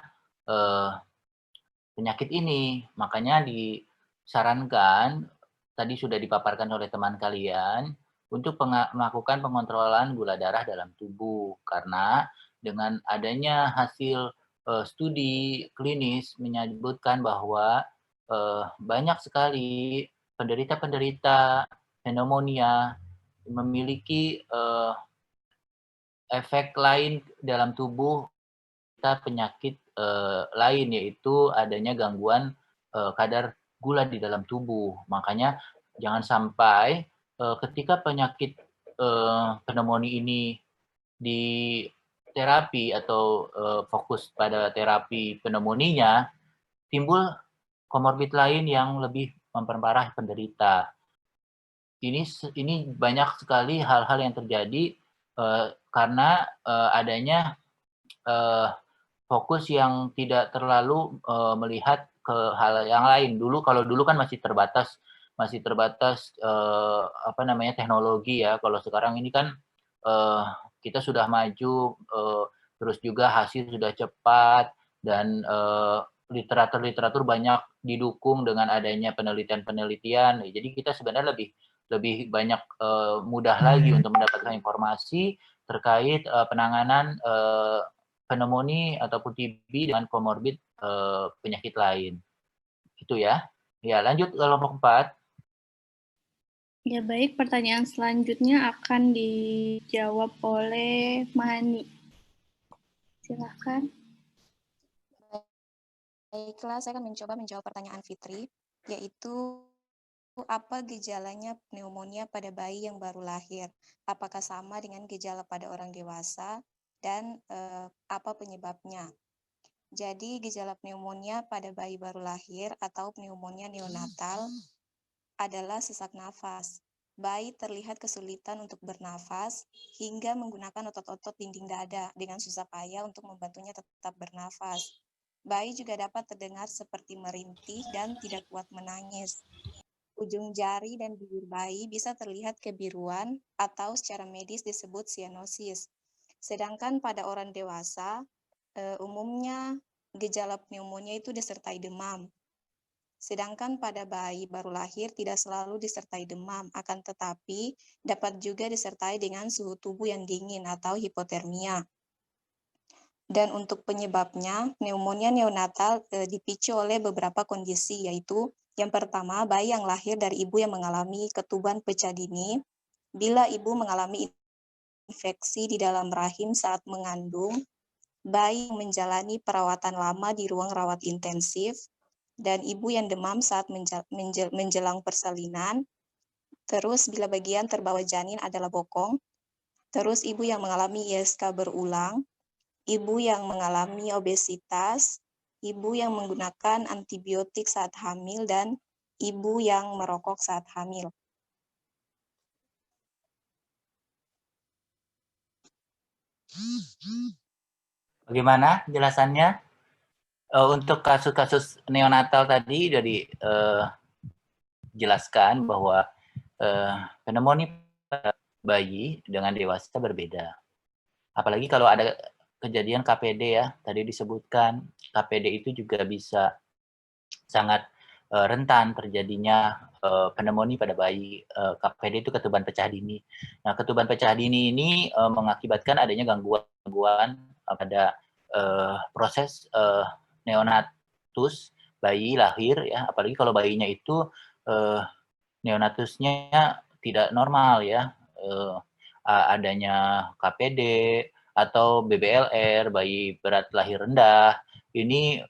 penyakit ini. Makanya disarankan, tadi sudah dipaparkan oleh teman kalian, untuk melakukan pengontrolan gula darah dalam tubuh. Karena dengan adanya hasil studi klinis menyebutkan bahwa banyak sekali penderita-penderita pneumonia memiliki efek lain dalam tubuh kita, penyakit lain, yaitu adanya gangguan kadar gula di dalam tubuh. Makanya jangan sampai ketika penyakit pneumonia ini di terapi atau fokus pada terapi pneumonia, timbul komorbid lain yang lebih memperparah penderita. Ini banyak sekali hal-hal yang terjadi karena adanya fokus yang tidak terlalu melihat ke hal yang lain. Kalau dulu kan masih terbatas teknologi ya. Kalau sekarang ini kan kita sudah maju, terus juga hasil sudah cepat, dan literatur banyak didukung dengan adanya penelitian-penelitian. Jadi kita sebenarnya lebih banyak mudah lagi untuk mendapatkan informasi terkait penanganan pneumonia ataupun TB dengan komorbid penyakit lain. Itu ya. Ya, lanjut kelompok 4. Ya baik, pertanyaan selanjutnya akan dijawab oleh Mahani. Silakan. Baiklah, saya akan mencoba menjawab pertanyaan Fitri, yaitu apa gejalanya pneumonia pada bayi yang baru lahir? Apakah sama dengan gejala pada orang dewasa? Dan apa penyebabnya? Jadi gejala pneumonia pada bayi baru lahir atau pneumonia neonatal adalah sesak nafas. Bayi terlihat kesulitan untuk bernafas hingga menggunakan otot-otot dinding dada dengan susah payah untuk membantunya tetap bernafas. Bayi juga dapat terdengar seperti merintih dan tidak kuat menangis. Ujung jari dan bibir bayi bisa terlihat kebiruan atau secara medis disebut cyanosis. Sedangkan pada orang dewasa, umumnya gejala pneumonia itu disertai demam. Sedangkan pada bayi baru lahir tidak selalu disertai demam, akan tetapi dapat juga disertai dengan suhu tubuh yang dingin atau hipotermia. Dan untuk penyebabnya, pneumonia neonatal dipicu oleh beberapa kondisi, yaitu yang pertama, bayi yang lahir dari ibu yang mengalami ketuban pecah dini. Bila ibu mengalami infeksi di dalam rahim saat mengandung, bayi menjalani perawatan lama di ruang rawat intensif, dan ibu yang demam saat menjelang persalinan. Terus bila bagian terbawa janin adalah bokong. Terus ibu yang mengalami ISK berulang, ibu yang mengalami obesitas, ibu yang menggunakan antibiotik saat hamil, dan ibu yang merokok saat hamil. Bagaimana penjelasannya? Untuk kasus-kasus neonatal tadi sudah dijelaskan bahwa pneumonia pada bayi dengan dewasa berbeda. Apalagi kalau ada kejadian KPD ya, tadi disebutkan KPD itu juga bisa sangat rentan terjadinya pneumonia pada bayi. KPD itu ketuban pecah dini. Nah, ketuban pecah dini ini mengakibatkan adanya gangguan pada proses neonatus bayi lahir ya, apalagi kalau bayinya itu neonatusnya tidak normal ya, adanya KPD atau BBLR, bayi berat lahir rendah, ini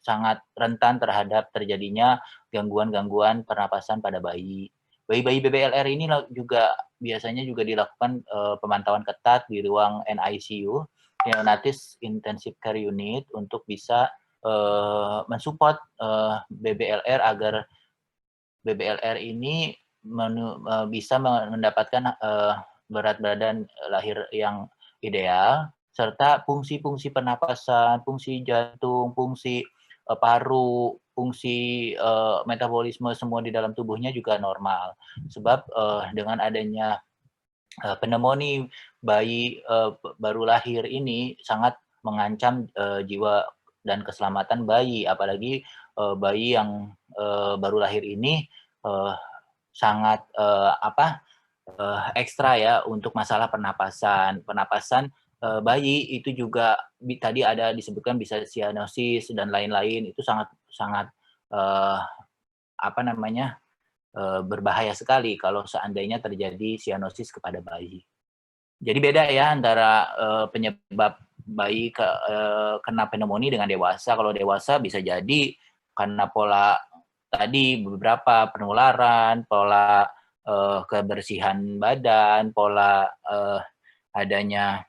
sangat rentan terhadap terjadinya gangguan-gangguan pernapasan pada bayi. Bayi-bayi BBLR ini juga biasanya juga dilakukan pemantauan ketat di ruang NICU, Neonates Intensive Care Unit, untuk bisa mensupport BBLR agar BBLR ini bisa mendapatkan berat badan lahir yang ideal, serta fungsi-fungsi pernapasan, fungsi jantung, fungsi paru, fungsi metabolisme semua di dalam tubuhnya juga normal. Sebab dengan adanya pneumonia bayi baru lahir ini sangat mengancam jiwa dan keselamatan bayi, apalagi bayi yang baru lahir ini sangat ekstra ya untuk masalah pernapasan. Pernapasan bayi itu juga tadi ada disebutkan bisa sianosis dan lain-lain, itu sangat berbahaya sekali kalau seandainya terjadi sianosis kepada bayi. Jadi beda ya antara penyebab bayi kena pneumonia dengan dewasa. Kalau dewasa bisa jadi karena pola tadi beberapa penularan, pola kebersihan badan, pola adanya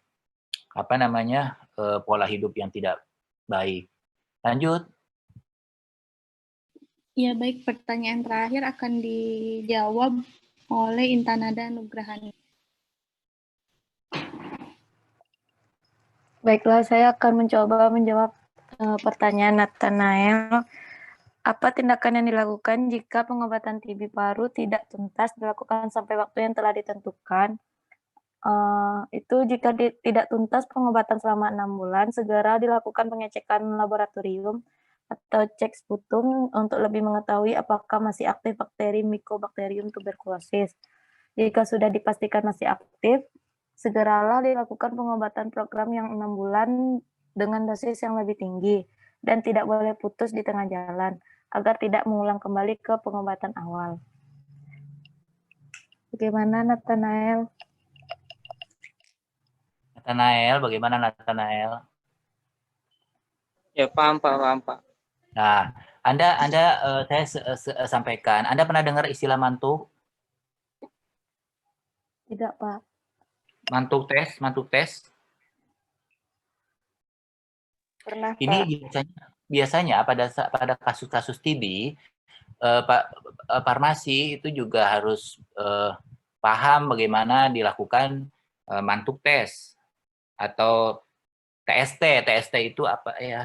pola hidup yang tidak baik. Lanjut. Ya, baik. Pertanyaan terakhir akan dijawab oleh Intanada Nugrahani. Baiklah, saya akan mencoba menjawab pertanyaan Nathanael. Apa tindakan yang dilakukan jika pengobatan TB paru tidak tuntas dilakukan sampai waktu yang telah ditentukan? Itu jika tidak tuntas pengobatan selama 6 bulan, segera dilakukan pengecekan laboratorium atau cek sputum untuk lebih mengetahui apakah masih aktif bakteri Mycobacterium tuberculosis. Jika sudah dipastikan masih aktif, segeralah dilakukan pengobatan program yang 6 bulan dengan dosis yang lebih tinggi dan tidak boleh putus di tengah jalan agar tidak mengulang kembali ke pengobatan awal. Bagaimana Nathanael? Bagaimana Nathanael? Ya, paham Pak. Nah, saya sampaikan, Anda pernah dengar istilah mantuk? Tidak, Pak. Mantuk tes? Pernah, Ini Pak. biasanya pada kasus-kasus TB, farmasi itu juga harus paham bagaimana dilakukan mantuk tes atau TST. TST itu apa ya?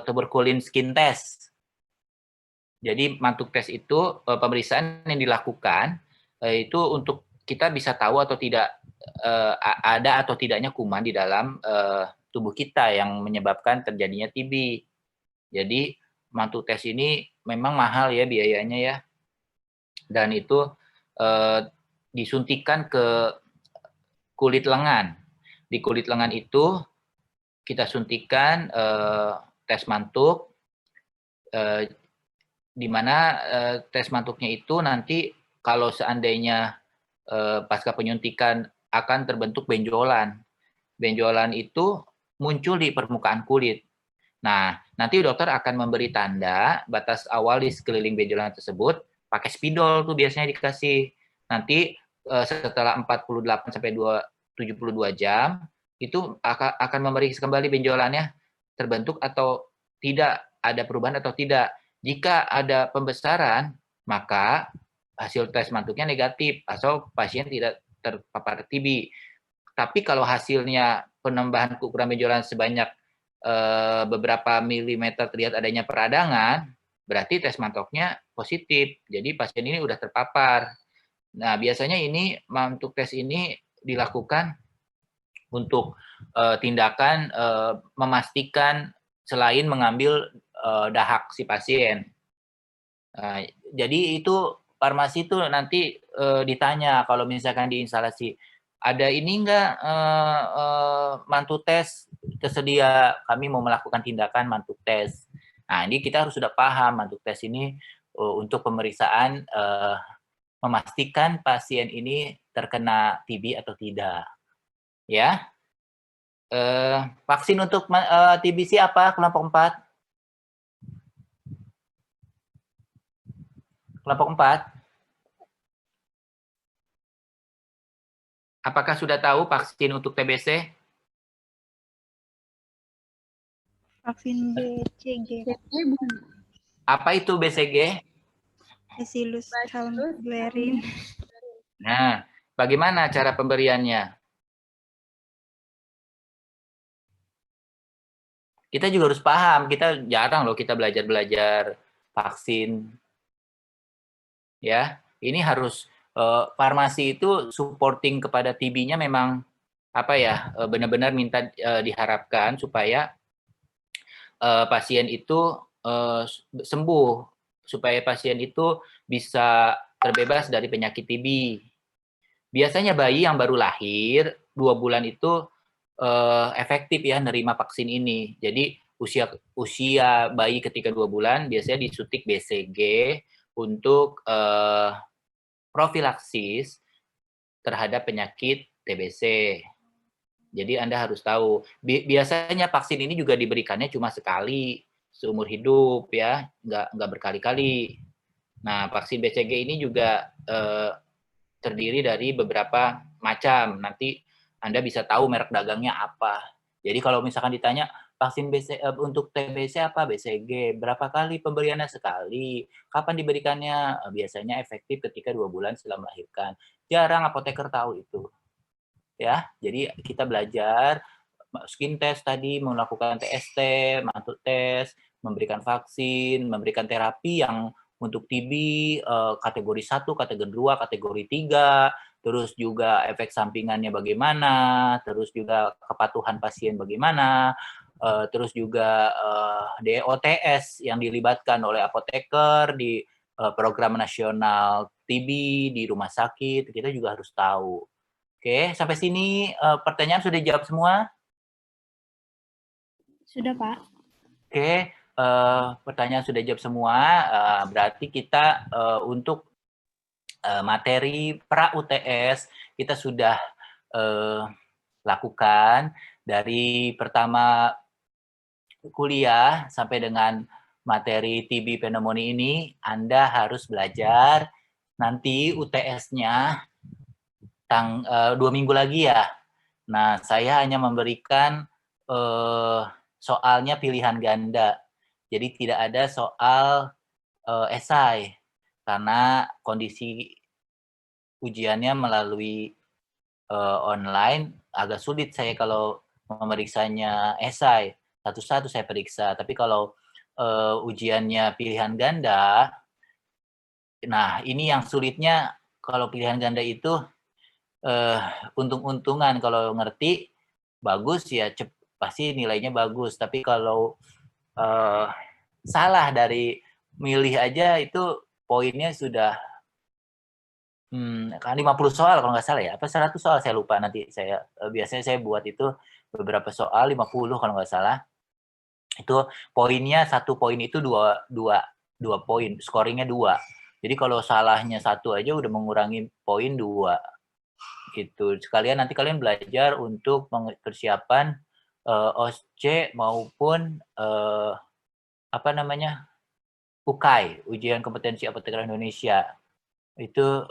Tuberculin skin test. Jadi mantuk tes itu pemeriksaan yang dilakukan itu untuk kita bisa tahu atau tidak ada atau tidaknya kuman di dalam tubuh kita yang menyebabkan terjadinya TB. Jadi mantuk tes ini memang mahal ya biayanya ya. Dan itu disuntikan ke kulit lengan. Di kulit lengan itu kita suntikan tes mantuk, di mana tes mantuknya itu nanti kalau seandainya pasca penyuntikan akan terbentuk benjolan. Benjolan itu muncul di permukaan kulit. Nah, nanti dokter akan memberi tanda batas awal di sekeliling benjolan tersebut, pakai spidol tuh biasanya dikasih. Nanti setelah 48 sampai 72 jam, itu akan memeriksa kembali benjolannya terbentuk atau tidak, ada perubahan atau tidak. Jika ada pembesaran, maka hasil tes mantuknya negatif atau pasien tidak terpapar TB. Tapi kalau hasilnya penambahan ukuran benjolan sebanyak beberapa milimeter terlihat adanya peradangan, berarti tes mantoknya positif. Jadi pasien ini sudah terpapar. Nah, biasanya ini mantuk tes ini dilakukan untuk tindakan memastikan selain mengambil dahak si pasien. Nah, jadi itu farmasi itu nanti ditanya kalau misalkan di instalasi, ada ini enggak mantuk tes tersedia, kami mau melakukan tindakan mantuk tes. Nah, ini kita harus sudah paham mantuk tes ini untuk pemeriksaan memastikan pasien ini terkena TB atau tidak. Ya. Vaksin untuk TBC apa kelompok 4? Kelompok 4. Apakah sudah tahu vaksin untuk TBC? Vaksin BCG. Apa itu BCG? Bacillus calmette-guerin. Nah, bagaimana cara pemberiannya? Kita juga harus paham, kita jarang loh kita belajar vaksin. Ya, ini harus Farmasi itu supporting kepada TB-nya memang apa ya, benar-benar minta diharapkan supaya pasien itu sembuh, supaya pasien itu bisa terbebas dari penyakit TB. Biasanya bayi yang baru lahir 2 bulan itu efektif ya nerima vaksin ini. Jadi usia bayi ketika 2 bulan biasanya disuntik BCG untuk profilaksis terhadap penyakit TBC. Jadi Anda harus tahu, biasanya vaksin ini juga diberikannya cuma sekali seumur hidup ya, nggak berkali-kali. Nah, vaksin BCG ini juga terdiri dari beberapa macam. Nanti Anda bisa tahu merek dagangnya apa. Jadi kalau misalkan ditanya, vaksin untuk TBC apa? BCG. Berapa kali pemberiannya? Sekali. Kapan diberikannya? Biasanya efektif ketika 2 bulan setelah melahirkan. Jarang apoteker tahu itu. Ya, jadi kita belajar skin test tadi, melakukan TST, mantu tes, memberikan vaksin, memberikan terapi yang untuk TB kategori 1, kategori 2, kategori 3, terus juga efek sampingannya bagaimana, terus juga kepatuhan pasien bagaimana, terus juga DOTS yang dilibatkan oleh apoteker di program nasional TB di rumah sakit, kita juga harus tahu. Oke, sampai sini pertanyaan sudah dijawab semua? Sudah, Pak. Oke, pertanyaan sudah dijawab semua, berarti kita untuk materi pra-UTS kita sudah lakukan dari pertama kuliah sampai dengan materi TB pneumonia ini. Anda harus belajar, nanti UTS-nya 2 minggu lagi ya. Nah, saya hanya memberikan soalnya pilihan ganda. Jadi tidak ada soal esai karena kondisi ujiannya melalui online agak sulit saya kalau memeriksanya esai. Satu-satu saya periksa. Tapi kalau ujiannya pilihan ganda, nah ini yang sulitnya kalau pilihan ganda itu untung-untungan, kalau ngerti bagus ya pasti nilainya bagus, tapi kalau salah dari milih aja itu poinnya sudah 50 soal kalau nggak salah ya, apa 100 soal saya lupa, nanti saya biasanya saya buat itu beberapa soal 50 kalau nggak salah, itu poinnya 1 poin itu 2 poin, scoringnya 2, jadi kalau salahnya 1 aja udah mengurangi poin 2. Gitu. Sekalian nanti kalian belajar untuk persiapan OSCE maupun apa namanya UKAI, ujian kompetensi apoteker Indonesia. Itu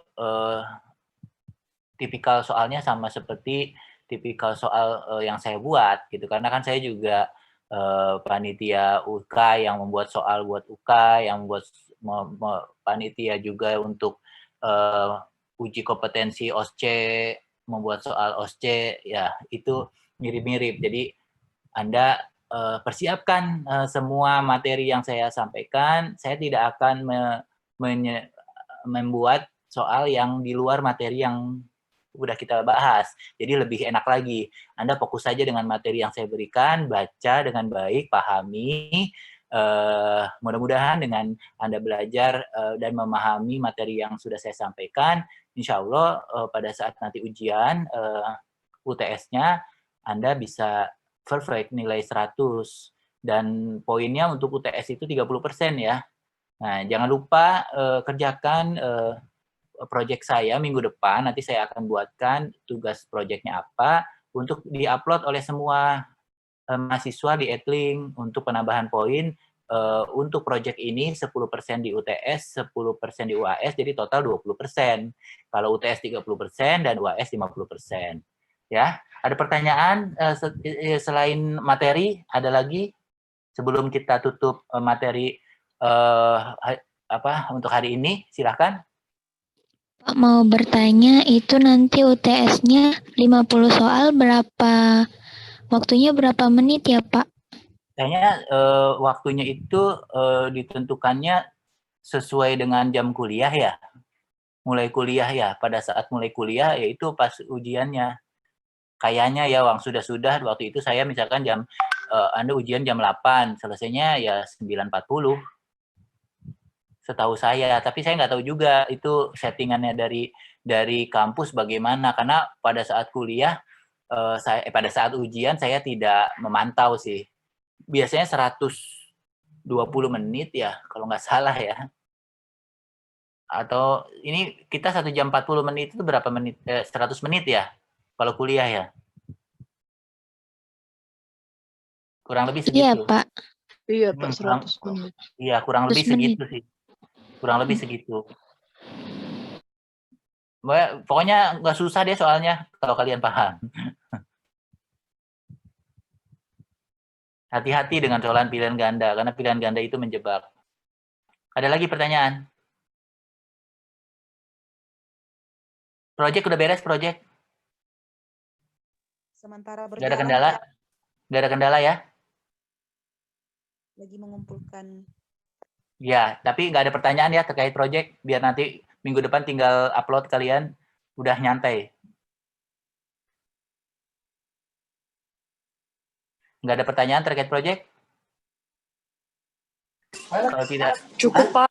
tipikal soalnya sama seperti tipikal soal yang saya buat gitu, karena kan saya juga panitia UKAI yang membuat soal buat UKAI, yang membuat panitia juga untuk uji kompetensi OSCE, membuat soal OSCE, ya itu mirip-mirip. Jadi Anda persiapkan semua materi yang saya sampaikan. Saya tidak akan membuat soal yang di luar materi yang udah kita bahas. Jadi lebih enak lagi. Anda fokus saja dengan materi yang saya berikan, baca dengan baik, pahami. Mudah-mudahan dengan Anda belajar dan memahami materi yang sudah saya sampaikan, insya Allah pada saat nanti ujian UTS-nya Anda bisa perfect nilai 100 dan poinnya untuk UTS itu 30% ya. Nah, jangan lupa kerjakan proyek saya minggu depan, nanti saya akan buatkan tugas proyeknya apa untuk diupload oleh semua mahasiswa di Edlink untuk penambahan poin. Untuk proyek ini 10% di UTS, 10% di UAS, jadi total 20%. Kalau UTS 30% dan UAS 50%. Ya, ada pertanyaan selain materi? Ada lagi sebelum kita tutup materi untuk hari ini? Silahkan. Pak mau bertanya, itu nanti UTS-nya 50 soal berapa, waktunya berapa menit ya Pak? Kayaknya waktunya itu ditentukannya sesuai dengan jam kuliah ya. mulai kuliah ya. Pada saat mulai kuliah yaitu pas ujiannya. Kayaknya ya sudah waktu itu saya misalkan Anda ujian jam 8, selesainya ya 9.40. Setahu saya, tapi saya nggak tahu juga itu settingannya dari kampus bagaimana, karena pada saat kuliah pada saat ujian saya tidak memantau sih. Biasanya 120 menit ya kalau nggak salah ya. Atau ini kita 1 jam 40 menit itu berapa menit? 100 menit ya kalau kuliah ya. Kurang lebih segitu. Iya, Pak. Iya, Pak, 100 menit. Iya, kurang lebih 100 menit. segitu sih. Kurang lebih segitu. Pokoknya nggak susah deh soalnya kalau kalian paham. Hati-hati dengan soalan pilihan ganda, karena pilihan ganda itu menjebak. Ada lagi pertanyaan? Project udah beres, project? Sementara Nggak ada berjalan, kendala? Pak, Nggak ada kendala ya? lagi mengumpulkan. Ya, tapi nggak ada pertanyaan ya terkait project, biar nanti minggu depan tinggal upload kalian, udah nyantai. Nggak ada pertanyaan terkait project? Kalau tidak, Cukup, Pak.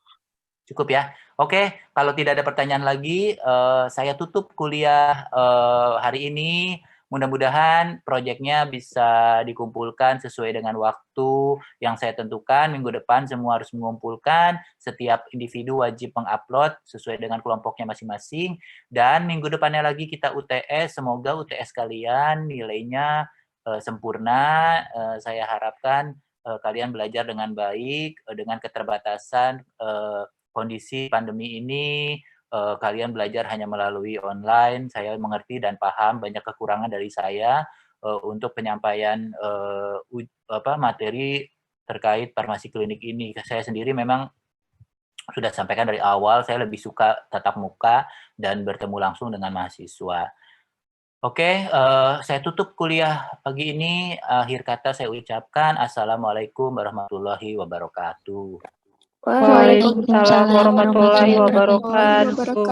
cukup ya. Oke, kalau tidak ada pertanyaan lagi, saya tutup kuliah hari ini. Mudah-mudahan proyeknya bisa dikumpulkan sesuai dengan waktu yang saya tentukan. Minggu depan semua harus mengumpulkan. Setiap individu wajib mengupload sesuai dengan kelompoknya masing-masing. Dan minggu depannya lagi kita UTS. Semoga UTS kalian nilainya sempurna. Saya harapkan kalian belajar dengan baik, dengan keterbatasan kondisi pandemi ini. Kalian belajar hanya melalui online, saya mengerti dan paham banyak kekurangan dari saya untuk penyampaian materi terkait farmasi klinik ini. Saya sendiri memang sudah sampaikan dari awal, saya lebih suka tatap muka dan bertemu langsung dengan mahasiswa. Oke, saya tutup kuliah pagi ini. Akhir kata saya ucapkan Assalamualaikum warahmatullahi wabarakatuh. Waalaikumsalam warahmatullahi wabarakatuh.